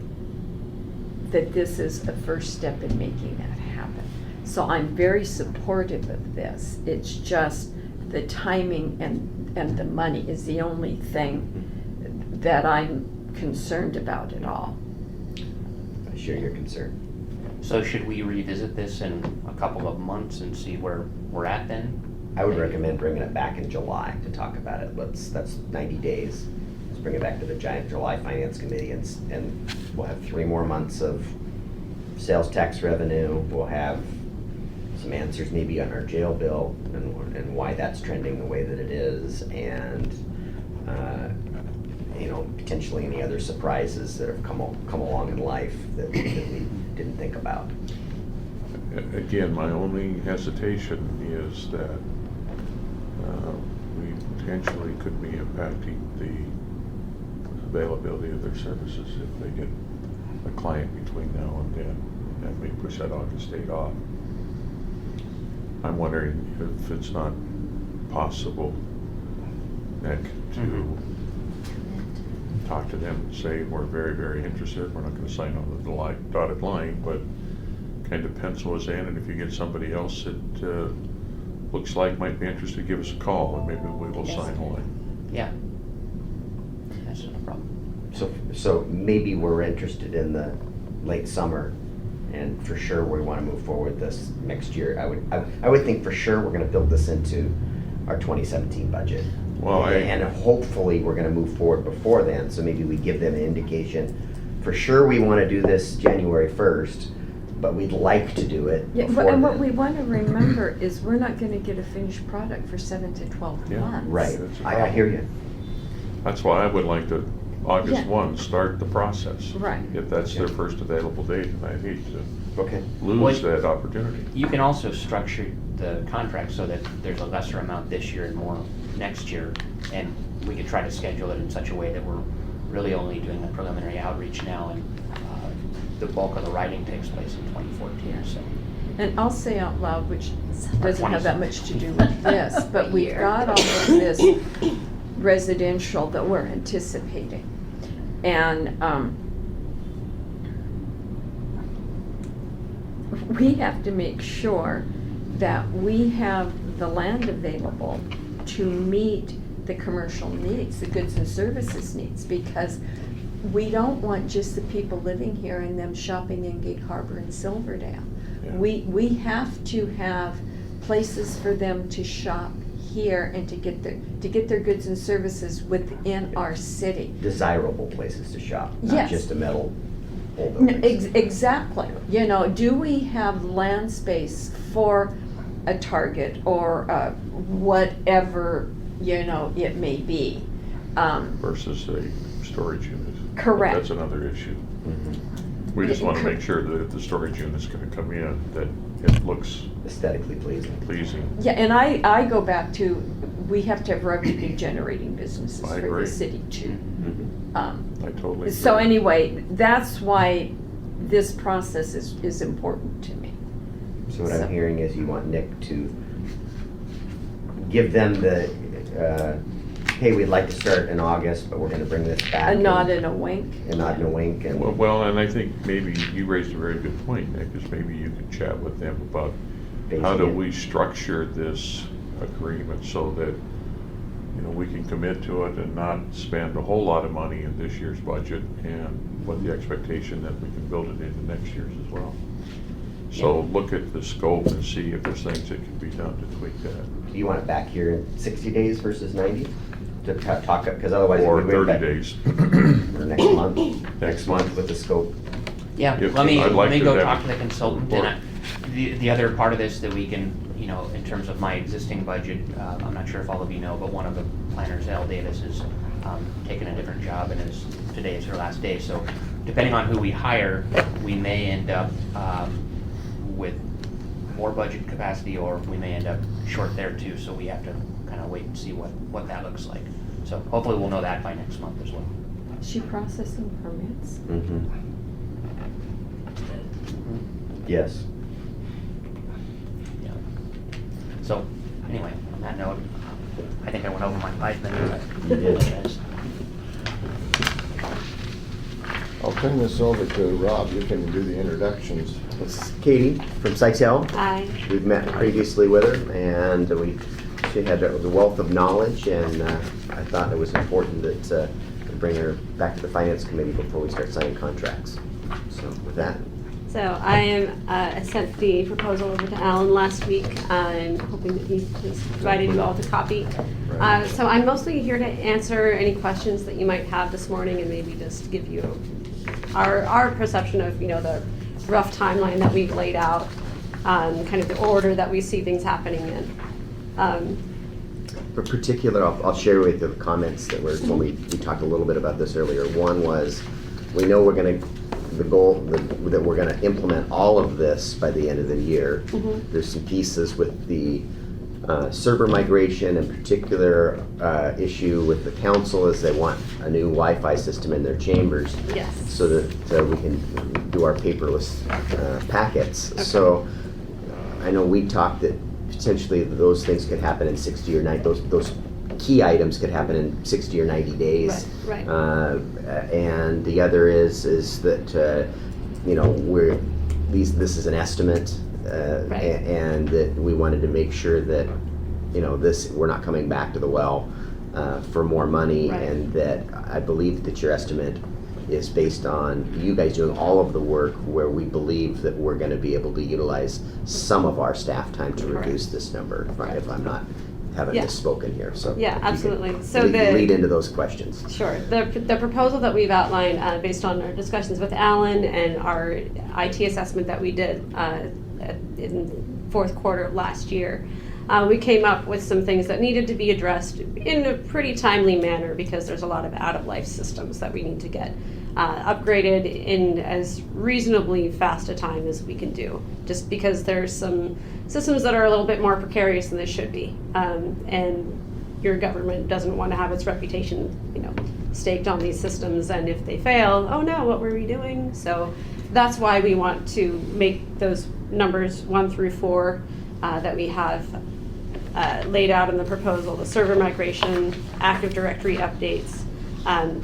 that this is a first step in making that happen. So I'm very supportive of this. It's just the timing and the money is the only thing that I'm concerned about at all. I share your concern. So should we revisit this in a couple of months and see where we're at then? I would recommend bringing it back in July to talk about it. That's 90 days. Let's bring it back to the July Finance Committee and we'll have 3 more months of sales tax revenue. We'll have some answers maybe on our jail bill and why that's trending the way that it is, and potentially any other surprises that have come along in life that we didn't think about. Again, my only hesitation is that we potentially could be impacting the availability of their services if they get a client between now and then, and may push that August date off. I'm wondering if it's not possible, Nick, to talk to them and say, we're very, very interested, we're not gonna sign on the dotted line, but kind of pencil us in, and if you get somebody else that looks like might be interested, give us a call, and maybe we will sign a line. Yeah. That's not a problem. So maybe we're interested in the late summer, and for sure we want to move forward this next year. I would think for sure we're going to build this into our 2017 budget. Well, and hopefully we're going to move forward before then. So maybe we give them an indication. For sure we want to do this January 1st, but we'd like to do it Yeah, before and what then. we want to remember is we're not going to get a finished product for 7 to 12 Yeah. months. Right. That's a I hear you. That's why I would like to, August Yeah. 1, start the process. Right. If that's their first available date, and I hate to Okay. lose What- that opportunity. You can also structure the contract so that there's a lesser amount this year and more next year, and we could try to schedule it in such a way that we're really only doing the preliminary outreach now, and the bulk of the writing takes place in 2014, so. And I'll say out loud, which Or doesn't have that 20. much to do with this, but we've year. got all of this residential that we're anticipating. And we have to make sure that we have the land available to meet the commercial needs, the goods and services needs, because we don't want just the people living here and them shopping in Gig Harbor and Silverdale. Yeah. We have to have places for them to shop here and to get their goods and services within our city. Desirable places to shop, not Yes. just a metal old N- buildings. Exactly. Do we have land space for a Target or whatever, it may be? Versus a storage unit. Correct. That's another issue. Mhm. We just want to Cor- make sure that if the storage unit's going to come in, that it looks Aesthetically pleasing. pleasing. Yeah, and I go back to, we have to have revenue generating businesses I for agree. the city too. Mhm. I totally agree. So anyway, that's why this process is important to me. So what So- I'm hearing is you want Nick to give them the, hey, we'd like to start in August, but we're gonna bring this back. A nod and a wink. A nod and a wink, and Well, and I think maybe you raised a very good point, Nick, is maybe you could chat with them about how Phasing do in. we structure this agreement so that, we can commit to it and not spend a whole lot of money in this year's budget, and with the expectation that we can build it into next year's as well. So look at the scope and see if there's things that can be done to tweak that. do you want it back here in 60 days versus 90? To talk, because otherwise. Or if we wait 30 back- days. Or next month, next month with the scope. Yeah, If- let me I'd like to go have talk it to the consultant, before. and the other part of this that we can, in terms of my existing budget, I'm not sure if all of you know, but one of the planners, Elle Davis, is taking a different job, and today is her last day, so depending on who we hire, we may end up with more budget capacity, or we may end up short there too, so we have to kind of wait and see what that looks like. So hopefully we'll know that by next month as well. Is she processing permits? Yes. Yeah. So, anyway, on that note, I think I went over my 5 minutes. You did. I'll turn this over to Rob, you can do the introductions. It's Katie from Sitel. Hi. We've met previously with her, and she had the wealth of knowledge, and I thought it was important that to bring her back to the Finance Committee before we start signing contracts. So with that, So I sent the proposal over to Alan last week. I'm hoping that he has provided you all with a copy. So I'm mostly here to answer any questions that you might have this morning and maybe just give you our perception of, the rough timeline that we've laid out, kind of the order that we see things happening in. for particular, I'll share with you the comments that were, when we talked a little bit about this earlier. One was, we know the goal that we're gonna implement all of this by the end of the year. There's some pieces with the server migration, in particular issue with the council is they want a new Wi-Fi system in their chambers. Yes. So that we can do our paperless packets. Okay. So I know we talked that potentially those things could happen in 60 or 90, those key items could happen in 60 or 90 days. Right. And the other is that, this is an estimate. Right. And that we wanted to make sure that, we're not coming back to the well for more money. Right. And that I believe that your estimate is based on you guys doing all of the work where we believe that we're gonna be able to utilize some of our staff time to Correct. reduce this number, if I'm not, haven't Yeah. misspoken here, so. Yeah, if you could absolutely. So lead into those questions. Sure. The proposal that we've outlined, based on our discussions with Alan and our IT assessment that we did in fourth quarter of last year, we came up with some things that needed to be addressed in a pretty timely manner because there's a lot of out-of-life systems that we need to get upgraded in as reasonably fast a time as we can do, just because there's some systems that are a little bit more precarious than they should be. And your government doesn't want to have its reputation, staked on these systems, and if they fail, oh no, what were we doing? So that's why we want to make those numbers 1 through 4 that we have laid out in the proposal, the server migration, Active Directory updates.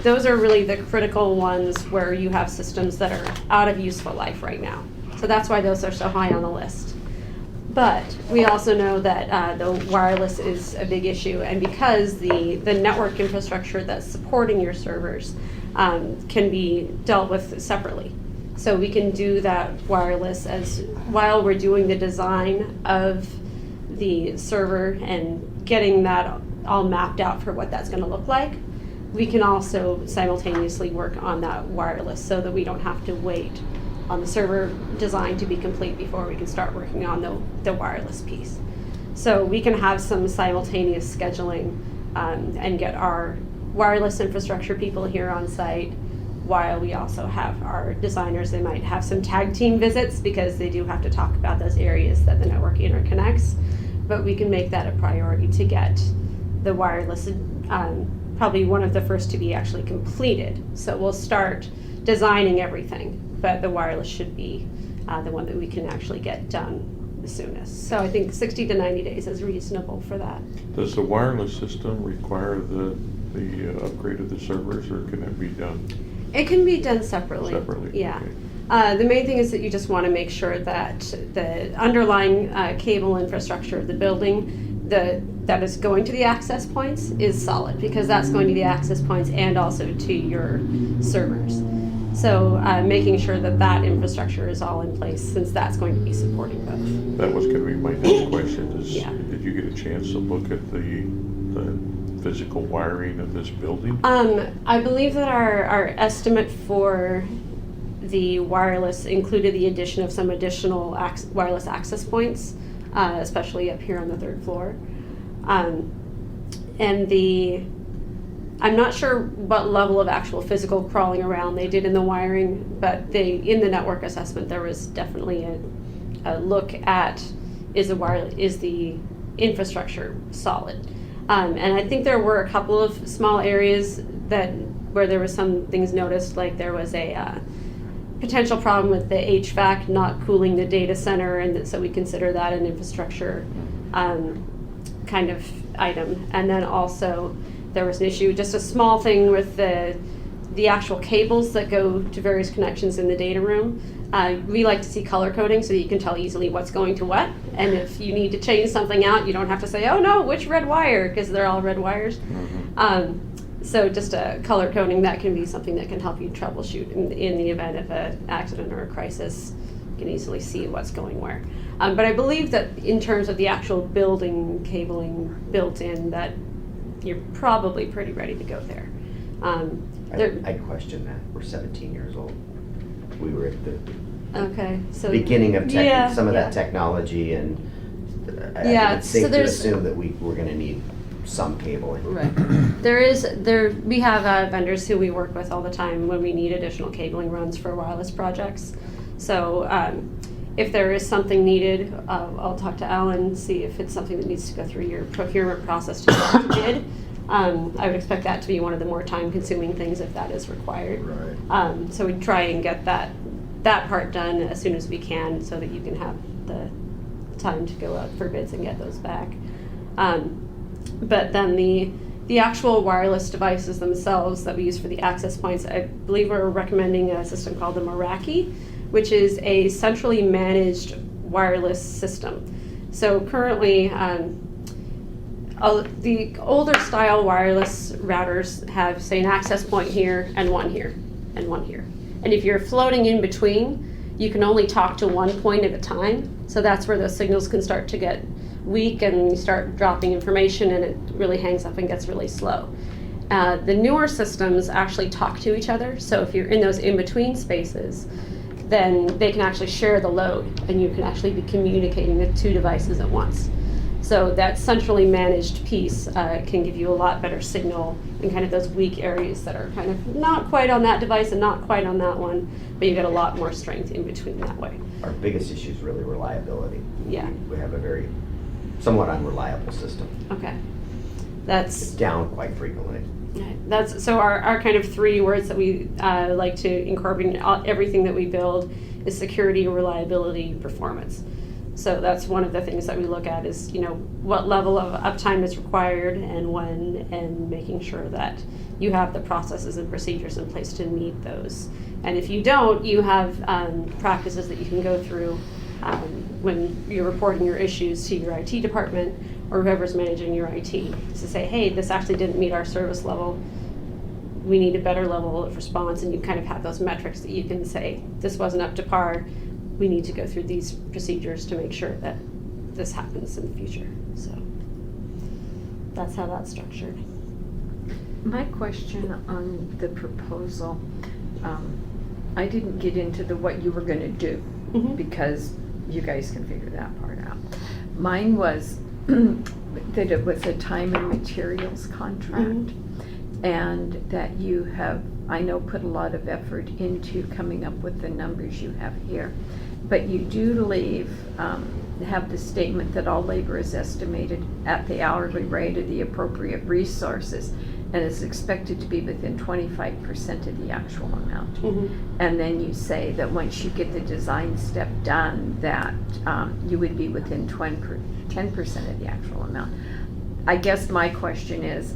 Those are really the critical ones where you have systems that are out of useful life right now. So that's why those are so high on the list. But we also know that the wireless is a big issue, and because the network infrastructure that's supporting your servers can be dealt with separately. So we can do that wireless while we're doing the design of the server and getting that all mapped out for what that's going to look like. We can also simultaneously work on that wireless so that we don't have to wait on the server design to be complete before we can start working on the wireless piece. So we can have some simultaneous scheduling and get our wireless infrastructure people here on site while we also have our designers. They might have some tag team visits because they do have to talk about those areas that the network interconnects, but we can make that a priority to get the wireless probably one of the first to be actually completed. So we'll start designing everything, but the wireless should be the one that we can actually get done the soonest. So I think 60 to 90 days is reasonable for that. Does the wireless system require the upgrade of the servers, or can it be done It can be done separately. separately? Yeah. Okay. The main thing is that you just want to make sure that the underlying cable infrastructure of the building that is going to the access points is solid, because that's going to the access points and also to your servers. So making sure that infrastructure is all in place, since that's going to be supporting both. That was gonna be my next question, is Yeah. did you get a chance to look at the physical wiring of this building? I believe that our estimate for the wireless included the addition of some additional wireless access points, especially up here on the 3rd floor. I'm not sure what level of actual physical crawling around they did in the wiring, but in the network assessment, there was definitely a look at is the infrastructure solid. And I think there were a couple of small areas where there was some things noticed, like there was a potential problem with the HVAC not cooling the data center, and so we consider that an infrastructure kind of item. And then also there was an issue, just a small thing with the actual cables that go to various connections in the data room. We like to see color coding so that you can tell easily what's going to what. And if you need to change something out, you don't have to say, oh no, which red wire, because they're all red wires. So just a color coding, that can be something that can help you troubleshoot in the event of an accident or a crisis. You can easily see what's going where. But I believe that in terms of the actual building cabling built in, that you're probably pretty ready to go there. I question that. We're 17 years old. We were at the Okay, so beginning of some of yeah. that technology, and Yeah, it's so safe to there's- assume that we're going to need some cabling. Right. We have vendors who we work with all the time when we need additional cabling runs for wireless projects. So if there is something needed, I'll talk to Alan, see if it's something that needs to go through your procurement process to get to bid. I would expect that to be one of the more time-consuming things if that is required. Right. So we try and get that part done as soon as we can, so that you can have the time to go out for bids and get those back. But then the actual wireless devices themselves that we use for the access points, I believe we're recommending a system called the Meraki, which is a centrally managed wireless system. So currently, the older style wireless routers have, say, an access point here, and one here, and one here. And if you're floating in between, you can only talk to one point at a time. So that's where those signals can start to get weak, and you start dropping information, and it really hangs up and gets really slow. The newer systems actually talk to each other. So if you're in those in-between spaces, then they can actually share the load, and you can actually be communicating with two devices at once. So that centrally managed piece can give you a lot better signal in kind of those weak areas that are kind of not quite on that device and not quite on that one, but you get a lot more strength in between that way. Our biggest issue is really reliability. Yeah. We have a very somewhat unreliable system. Okay. It's That's down quite frequently. so our kind of three words that we like to incorporate in everything that we build is security, reliability, performance. So that's one of the things that we look at is, what level of uptime is required and when, and making sure that you have the processes and procedures in place to meet those. And if you don't, you have practices that you can go through when you're reporting your issues to your IT department or whoever's managing your IT, to say, hey, this actually didn't meet our service level. We need a better level of response, and you kind of have those metrics that you can say, this wasn't up to par. We need to go through these procedures to make sure that this happens in the future. So that's how that's structured. My question on the proposal, I didn't get into what you were gonna do, Mhm. because you guys can figure that part out. Mine was that it was a time and materials contract, and that you have, I know, put a lot of effort into coming up with the numbers you have here. But you do have the statement that all labor is estimated at the hourly rate of the appropriate resources, and is expected to be within 25% of the actual amount. And then you say that once you get the design step done, that you would be within 10% of the actual amount. I guess my question is,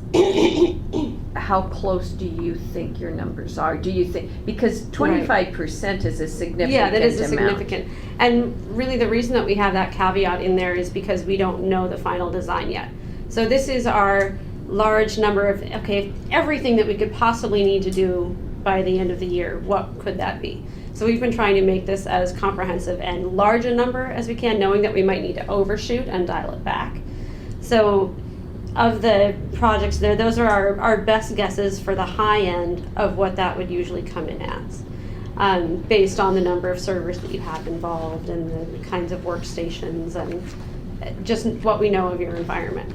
how close do you think your numbers are? Do you think, because 25% is a significant Yeah, that is a amount. significant. And really the reason that we have that caveat in there is because we don't know the final design yet. So this is our large number of, okay, everything that we could possibly need to do by the end of the year, what could that be? So we've been trying to make this as comprehensive and large a number as we can, knowing that we might need to overshoot and dial it back. So of the projects there, those are our best guesses for the high end of what that would usually come in as, based on the number of servers that you have involved and the kinds of workstations and just what we know of your environment.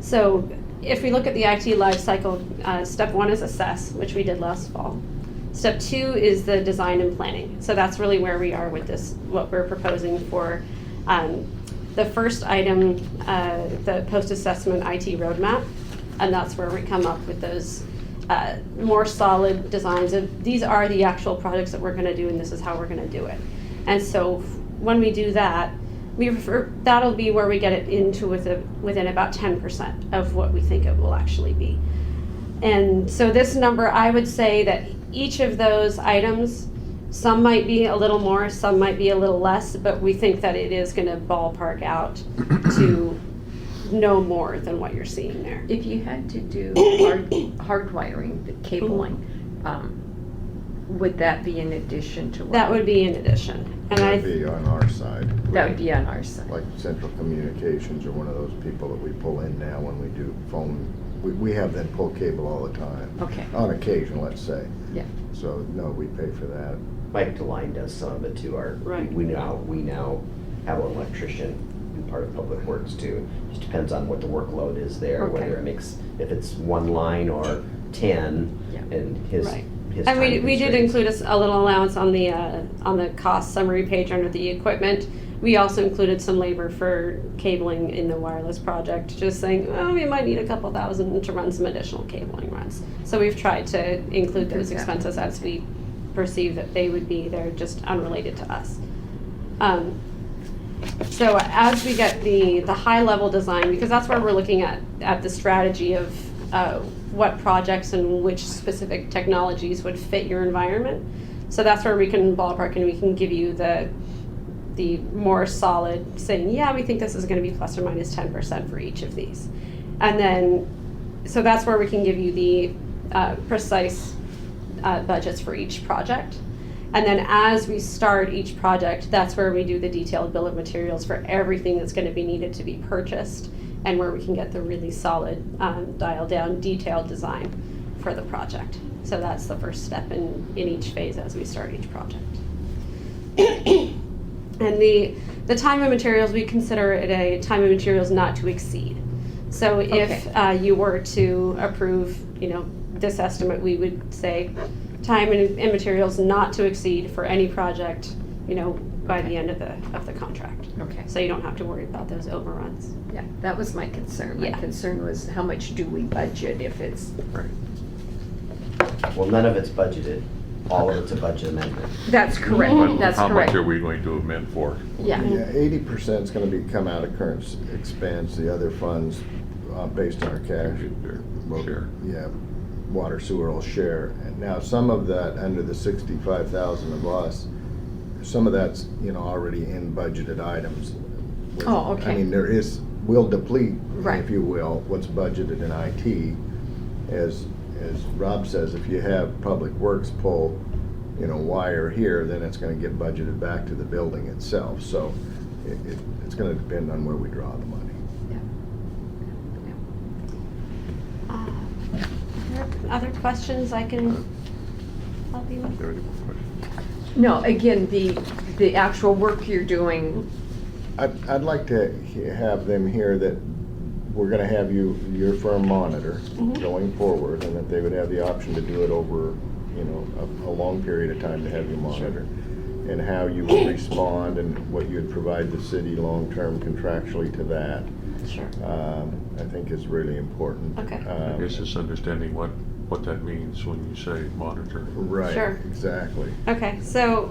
So if we look at the IT life cycle, step one is assess, which we did last fall. Step two is the design and planning. So that's really where we are with this, what we're proposing for the first item, the post-assessment IT roadmap, and that's where we come up with those more solid designs of these are the actual projects that we're going to do, and this is how we're going to do it. And so when we do that, that'll be where we get it into within about 10% of what we think it will actually be. And so this number, I would say that each of those items, some might be a little more, some might be a little less, but we think that it is going to ballpark out to no more than what you're seeing there. If you had to do hardwiring, the cabling, would that be in addition to what? That would be in addition. And That'd be on our side. That would be on our side. Like Central Communications or one of those people that we pull in now when we do phone. We have them pull cable all the time. Okay. On occasion, let's say. Yeah. So, no, we pay for that. Mike DeLine does some of it too. Right. We now have an electrician and part of Public Works too. Just depends on what the workload is there, Okay. whether it makes, if it's one line or 10, Yeah. and his Right. his And time we did constraints. include a little allowance on the cost summary page under the equipment. We also included some labor for cabling in the wireless project, just saying, oh, we might need a couple thousand to run some additional cabling runs. So we've tried to include those expenses as we perceive that they would be. They're just unrelated to us. So as we get the high level design, because that's where we're looking at the strategy of what projects and which specific technologies would fit your environment. So that's where we can ballpark and we can give you the more solid saying, yeah, we think this is going to be plus or minus 10% for each of these. And then, so that's where we can give you the precise budgets for each project. And then as we start each project, that's where we do the detailed bill of materials for everything that's going to be needed to be purchased, and where we can get the really solid, dialed down, detailed design for the project. So that's the first step in each phase as we start each project. And the time and materials, we consider it a time and materials not to exceed. So if you were to approve, this estimate, we would say time and materials not to exceed for any project, by the end of the contract. Okay. So you don't have to worry about those overruns. Yeah, that was my concern. My Yeah. concern was how much do we budget if it's, Right. Well, none of it's budgeted. All of it's a budget amendment. that's correct, But that's how correct. much are we going to amend for? Yeah, Yeah, 80% is gonna come out of current expense, the other funds, based on our cash. Share. Yeah, water, sewer will share. And now, some of that, under the 65,000 of us, some of that's, already in budgeted items. Oh, okay. I mean, we'll deplete, Right. if you will, what's budgeted in IT. As Rob says, if you have Public Works pull, wire here, then it's gonna get budgeted back to the building itself. So it's gonna depend on where we draw the money. Other questions I can help you with? Are there any more questions? no, again, the actual work you're doing, I'd like to have them hear that we're gonna have your firm monitor going forward, and that they would have the option to do it over, a long period of time to have you monitor. And how you would respond and what you'd provide the city long-term contractually to that, Sure. I think is really important. Okay. I guess it's understanding what that means when you say monitor. Right, Sure. exactly. Okay, so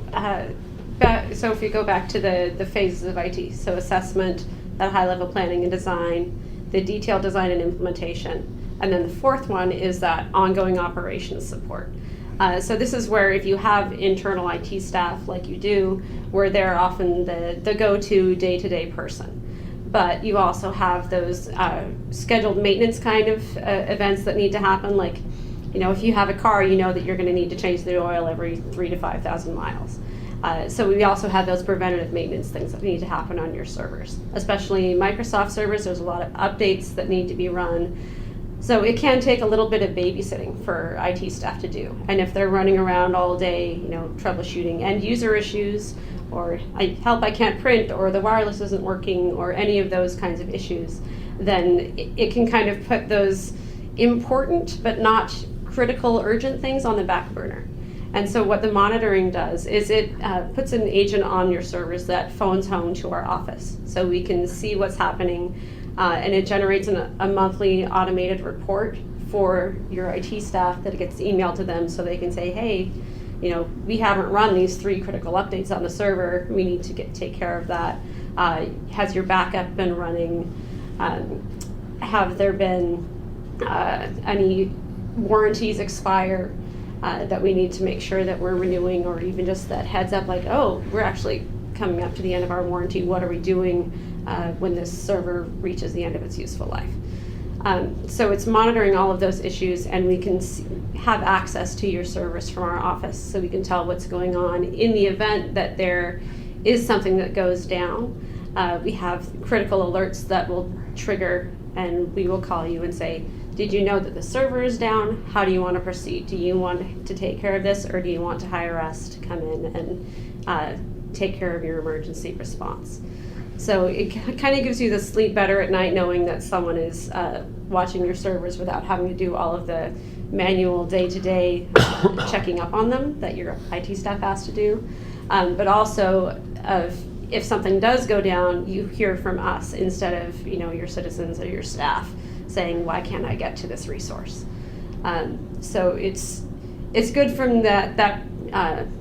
so if you go back to the phases of IT, so assessment, that high-level planning and design, the detailed design and implementation, and then the fourth one is that ongoing operations support. So this is where if you have internal IT staff like you do, where they're often the go-to day-to-day person. But you also have those scheduled maintenance kind of events that need to happen, like, if you have a car, you know that you're going to need to change the oil every 3,000 to 5,000 miles. So we also have those preventative maintenance things that need to happen on your servers, especially Microsoft servers. There's a lot of updates that need to be run. So it can take a little bit of babysitting for IT staff to do. And if they're running around all day, troubleshooting end user issues, or I can't print, or the wireless isn't working, or any of those kinds of issues, then it can kind of put those important but not critical urgent things on the back burner. And so what the monitoring does is it puts an agent on your servers that phones home to our office. So we can see what's happening, and it generates a monthly automated report for your IT staff that gets emailed to them so they can say, hey, you know, we haven't run these 3 critical updates on the server. We need to take care of that. Has your backup been running? Have there been any warranties expire that we need to make sure that we're renewing, or even just that heads up like, oh, we're actually coming up to the end of our warranty. What are we doing when this server reaches the end of its useful life? So it's monitoring all of those issues, and we can have access to your servers from our office, so we can tell what's going on. In the event that there is something that goes down, we have critical alerts that will trigger, and we will call you and say, did you know that the server is down? How do you want to proceed? Do you want to take care of this, or do you want to hire us to come in and take care of your emergency response? So it kind of gives you the sleep better at night knowing that someone is watching your servers without having to do all of the manual day-to-day checking up on them that your IT staff has to do. But also, if something does go down, you hear from us instead of your citizens or your staff saying, why can't I get to this resource? So it's good from that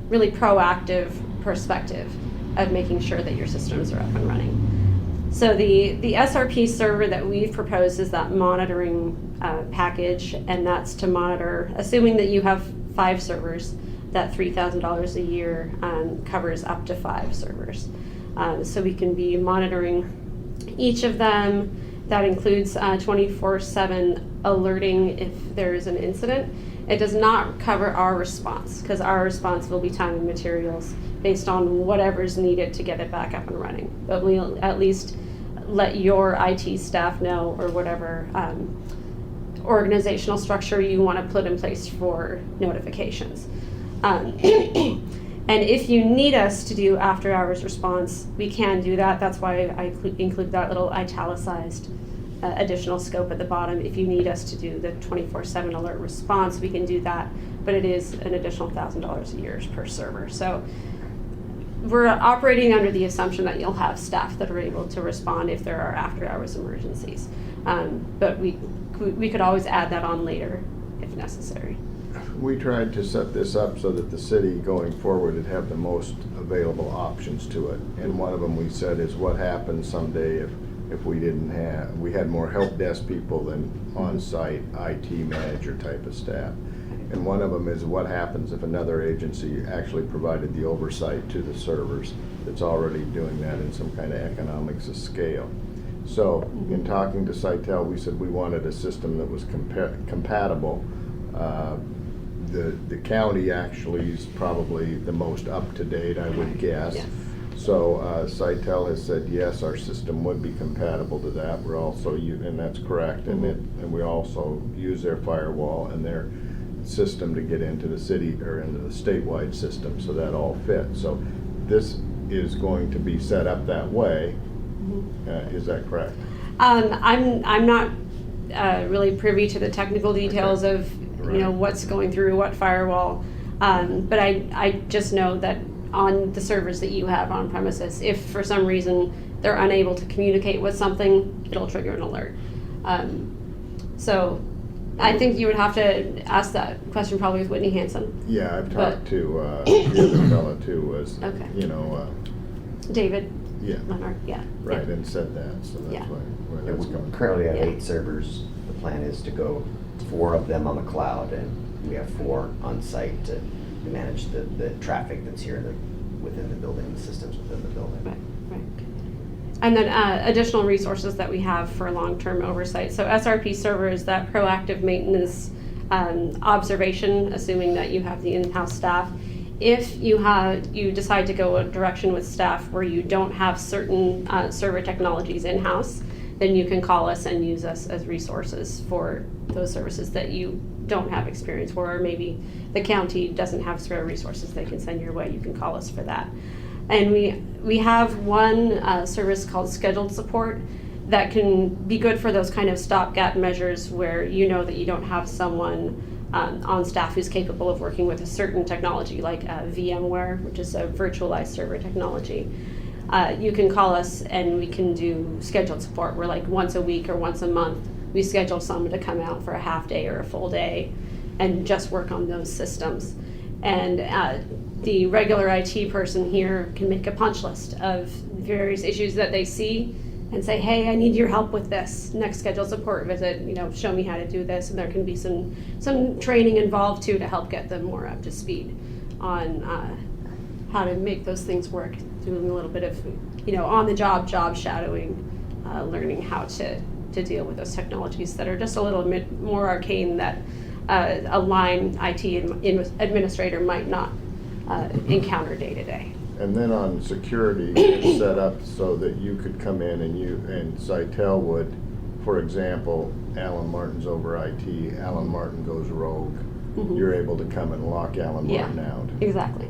really proactive perspective of making sure that your systems are up and running. So the SRP server that we've proposed is that monitoring package, and that's to monitor, assuming that you have 5 servers, that $3,000 a year covers up to 5 servers. So we can be monitoring each of them. That includes 24/7 alerting if there is an incident. It does not cover our response, because our response will be time and materials based on whatever's needed to get it back up and running. But we'll at least let your IT staff know, or whatever organizational structure you want to put in place for notifications. And if you need us to do after hours response, we can do that. That's why I include that little italicized additional scope at the bottom. If you need us to do the 24/7 alert response, we can do that, but it is an additional $1,000 a year per server. So we're operating under the assumption that you'll have staff that are able to respond if there are after hours emergencies. But we could always add that on later if necessary. We tried to set this up so that the city going forward would have the most available options to it. And one of them we said is, what happens someday if we had more help desk people than on-site IT manager type of staff. And one of them is, what happens if another agency actually provided the oversight to the servers that's already doing that in some kind of economics of scale. So in talking to Sitel, we said we wanted a system that was compatible. The county actually is probably the most up-to-date, I would guess. Yes. So Sitel has said, yes, our system would be compatible to that. We're also, and that's correct, and we also use their firewall and their system to get into the city or into the statewide system, so that all fits. So this is going to be set up that way. Is that correct? I'm not really privy to the technical details of Right. what's going through what firewall, but I just know that on the servers that you have on premises, if for some reason they're unable to communicate with something, it'll trigger an alert. So I think you would have to ask that question probably with Whitney Hansen. Yeah, I've But- talked to the other fellow too, was, Okay. David yeah, Leonard, yeah. right, Yeah. and said that, so Yeah. that's where Yeah, that's we coming from. currently have Yeah. 8 servers. The plan is to go 4 of them on the cloud, and we have 4 on site to manage the traffic that's here within the building, the systems within the building. Right, right. And then additional resources that we have for long-term oversight. So SRP servers, that proactive maintenance observation, assuming that you have the in-house staff. If you decide to go a direction with staff where you don't have certain server technologies in-house, then you can call us and use us as resources for those services that you don't have experience for, or maybe the county doesn't have spare resources they can send your way. You can call us for that. And we have one service called scheduled support that can be good for those kind of stopgap measures where you know that you don't have someone on staff who's capable of working with a certain technology like VMware, which is a virtualized server technology. You can call us and we can do scheduled support. We're like once a week or once a month, we schedule someone to come out for a half day or a full day and just work on those systems. And the regular IT person here can make a punch list of various issues that they see and say, hey, I need your help with this. Next scheduled support visit, show me how to do this. And there can be some training involved too to help get them more up to speed on how to make those things work. Doing a little bit of, on the job shadowing, learning how to deal with those technologies that are just a little bit more arcane that a line IT administrator might not encounter day to day. And then on security, it's set up so that you could come in and Sitel would, for example, Alan Martin's over IT, Alan Martin goes rogue. Mhm. You're able to come and lock Alan Yeah. Martin out. Exactly.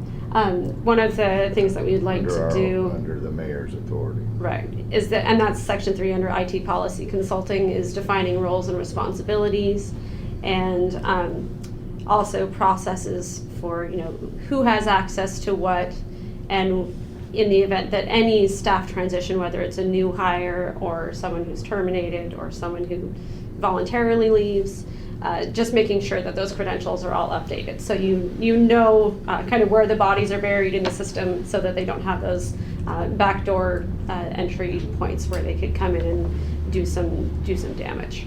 One of the things that we'd like to do, Under the mayor's authority. right, is that, and that's section 3 under IT policy consulting, is defining roles and responsibilities, and also processes for who has access to what, and in the event that any staff transition, whether it's a new hire or someone who's terminated or someone who voluntarily leaves, just making sure that those credentials are all updated. So kind of where the bodies are buried in the system so that they don't have those backdoor entry points where they could come in and do some damage.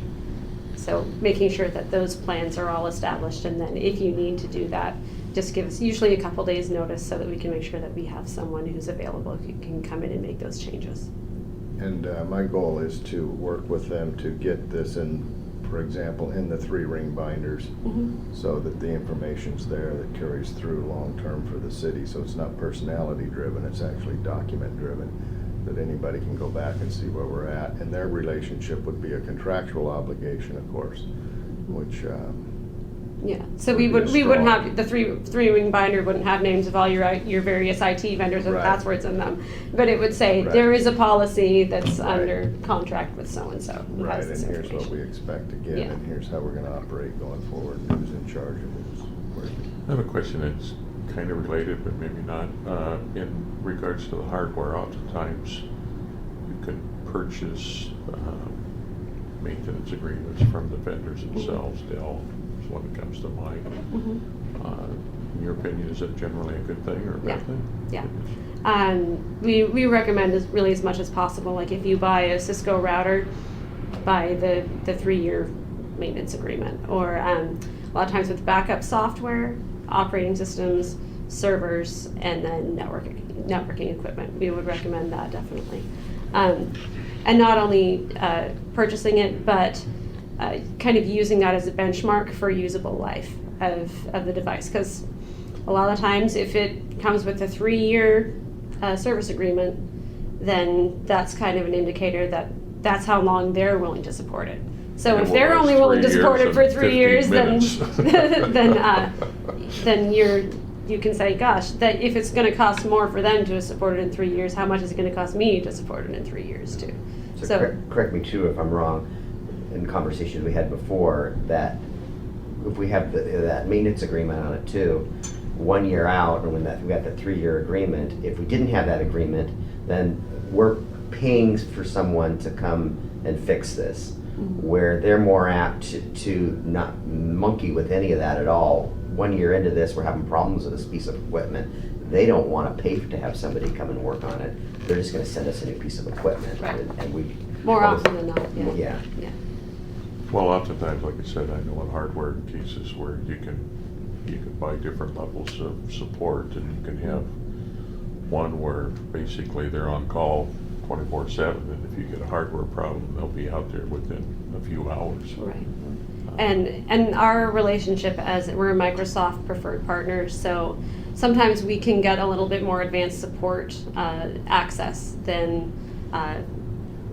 So making sure that those plans are all established, and then if you need to do that, just give us usually a couple days notice so that we can make sure that we have someone who's available who can come in and make those changes. And my goal is to work with them to get this in, for example, in the 3-ring binders, so that the information's there that carries through long-term for the city. So it's not personality-driven, it's actually document-driven, that anybody can go back and see where we're at. And their relationship would be a contractual obligation, of course, which Yeah, so Would we be wouldn't strong. have, the three-ring binder wouldn't have names of all your various IT vendors and Right. passwords in them. But it would say, Right. there is a policy that's Right. under contract with so-and-so who right, has and this here's what information. we expect to get, Yeah. and here's how we're gonna operate going forward, who's in charge of who's. I have a question that's kind of related, but maybe not. In regards to the hardware, oftentimes you can purchase maintenance agreements from the vendors themselves. Dell is one that comes to mind. In your opinion, is that generally a good thing or a Yeah. bad thing? Yeah. We recommend as much as possible, like if you buy a Cisco router, buy the 3-year maintenance agreement. Or a lot of times with backup software, operating systems, servers, and then networking equipment, we would recommend that definitely. And not only purchasing it, but kind of using that as a benchmark for usable life of the device. Because a lot of times if it comes with a 3-year service agreement, then that's kind of an indicator that that's how long they're willing to support it. So And if it they're was only willing to 3 support it years for and 3 years, 15 then minutes. then you can say, gosh, that if it's going to cost more for them to support it in 3 years, how much is it going to cost me to support it in 3 years too? So correct me too if I'm wrong, in conversations we had before, that if we have that maintenance agreement on it too, 1 year out, and we got that 3-year agreement, if we didn't have that agreement, then we're paying for someone to come and fix this, where they're more apt to not monkey with any of that at all. 1 year into this, we're having problems with this piece of equipment. They don't want to pay to have somebody come and work on it. They're just going to send us a new piece of equipment, Right. and we More often than not, Yeah. yeah. Well, oftentimes, like I said, I know in hardware cases where you can buy different levels of support, and you can have one where basically they're on call 24/7, and if you get a hardware problem, they'll be out there within a few hours. Right. And our relationship, as we're a Microsoft preferred partner, so sometimes we can get a little bit more advanced support access than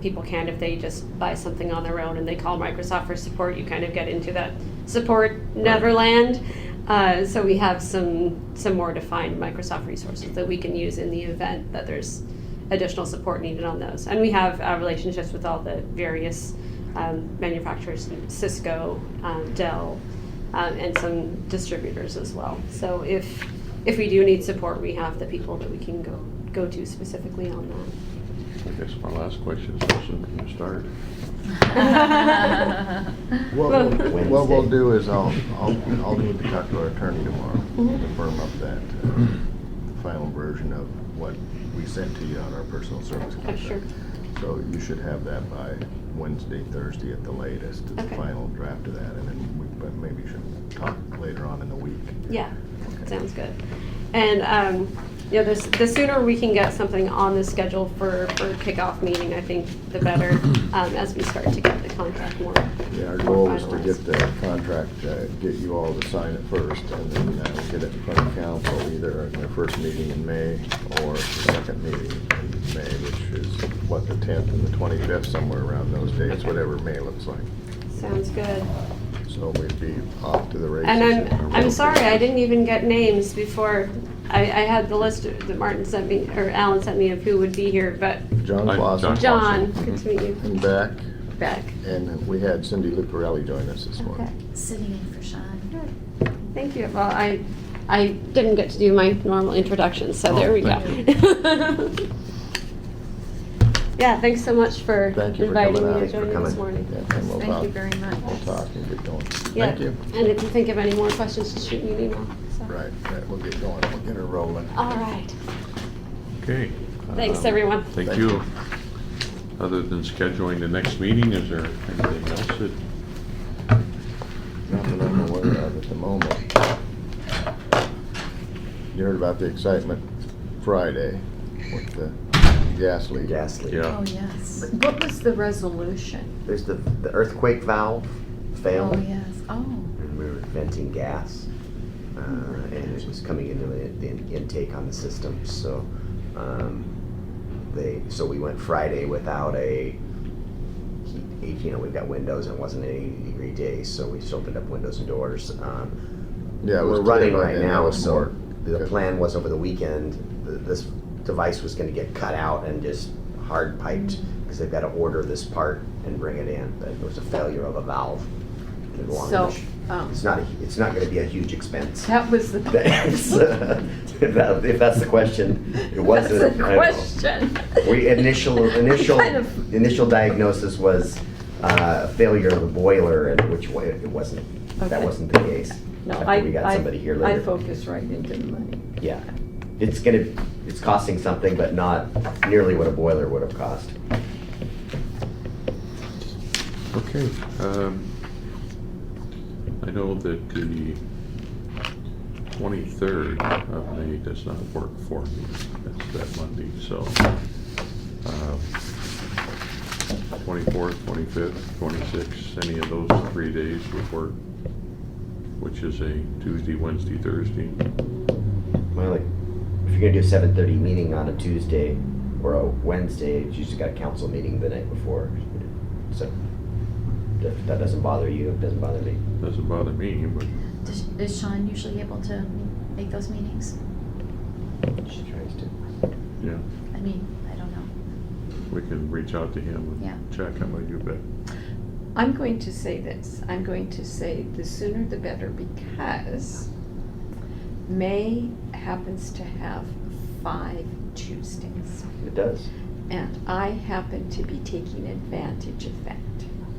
people can if they just buy something on their own and they call Microsoft for support. You kind of get into that support neverland. So we have some more defined Microsoft resources that we can use in the event that there's additional support needed on those. And we have relationships with all the various manufacturers, Cisco, Dell, and some distributors as well. So if we do need support, we have the people that we can go to specifically on that. I guess my last question is, how soon can you start? What we'll do is I'll need to talk to our attorney tomorrow to firm up that final version of what we sent to you on our personal service contract. Sure. So you should have that by Wednesday, Thursday at the latest, the Okay. final draft of that, and then but maybe should talk later on in the week. Yeah, sounds good. And, the sooner we can get something on the schedule for kickoff meeting, I think the better, as we start to get the contract more. Yeah, our more goal is to finalized. get the contract, get you all to sign it first, and then get it in front of council either in their first meeting in May or the second meeting in May, which is what, the 10th and the 25th, somewhere around those dates, whatever May looks like. Sounds good. So we'd be off to the races. And I'm sorry, I didn't even get names before. I had the list that Martin sent me, or Alan sent me of who would be here, but John Hi, Clausen John, good to meet you. and Beck, Beck. and we had Cindy Lucarelli join us this Okay. morning. Sitting in for Sean. Thank you. Well, I didn't get to do my normal introduction, so there we go. Yeah, thanks so much for Thank you for inviting coming me out. to Thanks join for me this coming. morning. Yeah, and we'll Thank talk. you very much. We'll talk and get going. Yeah. Thank you. And if you think of any more questions, just shoot me an email. So. Right, we'll get going, we'll get her rolling. All right. Okay. Thanks, everyone. Thank you. Other than scheduling the next meeting, is there anything else that, Nothing I'm aware of at the moment. You heard about the excitement Friday with the gas leak. Gas leak. yeah? Oh, yes. What was the resolution? There's the earthquake valve failed. Oh, yes. Oh. And we were venting gas, and it was coming into the intake on the system. So so we went Friday without a heat. We've got windows and it wasn't an 80-degree day, so we just opened up windows and doors. Yeah, it was We're running today, right and now, that was so more- the good. plan was over the weekend, this device was gonna get cut out and just hard piped, because they've got to order this part and bring it in, but it was a failure of a valve. And long So, and sh- it's not gonna be a huge expense. that was the That's, if that's the question, it wasn't. That's the I don't know. question. We Kind of- initial diagnosis was failure of the boiler, and which way it wasn't. That Okay. wasn't the case. No, After we got somebody here I later. focus right into the money. Yeah, it's costing something, but not nearly what a boiler would have cost. Okay. I know that the 23rd of May does not work for me. That's that Monday, so 24th, 25th, 26th, any of those 3 days would work, which is a Tuesday, Wednesday, Thursday. Well, like, if you're gonna do a 7:30 meeting on a Tuesday or a Wednesday, you usually got a council meeting the night before. So if that doesn't bother you, it doesn't bother me. Doesn't bother me, but Is Sean usually able to make those meetings? She tries to. yeah, I mean, I don't know. we can reach out to him Yeah. and check. How about you, Bet? I'm going to say this. I'm going to say the sooner the better, because May happens to have 5 Tuesdays. It does. And I happen to be taking advantage of that.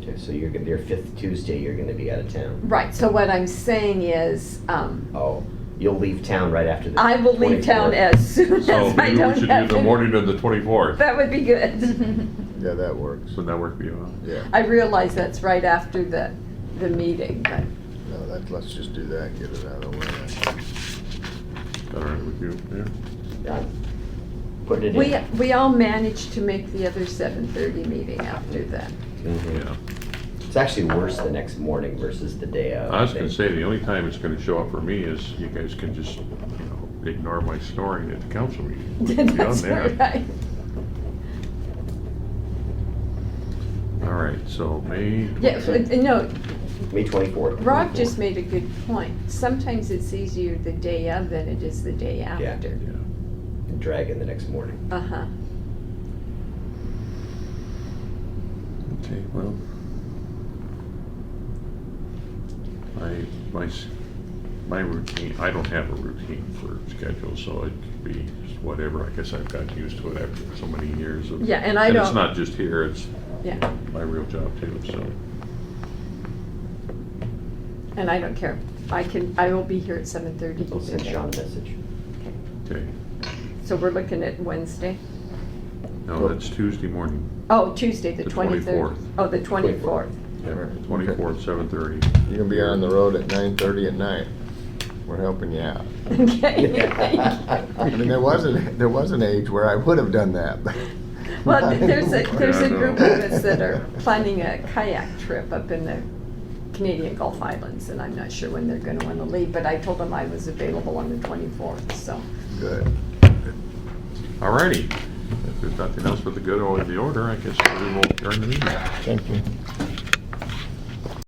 Okay, so your fifth Tuesday, you're gonna be out of town. Right, so what I'm saying is, Oh, you'll leave town right after the I will leave town 24th. as soon So as I maybe we don't should do have the to. morning of the 24th. That would be good. Yeah, that works. So that work for you, huh? Yeah, I realize that's right after the meeting, but no, let's just do that, get it out of the way. All right with you? Yeah. Put it in. we all managed to make the other 7:30 meeting after that. Mhm. Yeah. It's actually worse the next morning versus the day of. I was gonna think. say, the only time it's gonna show up for me is you guys can just, ignore my snoring at the council meeting. Beyond That's that. right. All right, so May. Yeah, no, May 24th. Rob just made a good point. Sometimes it's easier the day of than it is the day after. Yeah. And drag in the next morning. Uh-huh. Okay, well. I my routine, I don't have a routine for schedule, so it could be just whatever. I guess I've gotten used to it after so many years of. Yeah, and I it's don't- not just here, it's Yeah, my real job too, so. and I don't care. I will be here at 7:30. We'll send Sean a message. Okay. So we're looking at Wednesday? No, that's Tuesday morning. Oh, Tuesday, the The 23rd. 24th. Oh, the 24th. Yeah, 24th, 7:30. You can be on the road at 9:30 at night. We're helping you out. Okay. I mean, there was an age where I would have done that, but. Well, there's a Yeah, I group know. of us that are planning a kayak trip up in the Canadian Gulf Islands, and I'm not sure when they're gonna wanna leave, but I told them I was available on the 24th, so. Good. All righty. If there's nothing else for the good or the order, I guess we will adjourn the meeting. Thank you.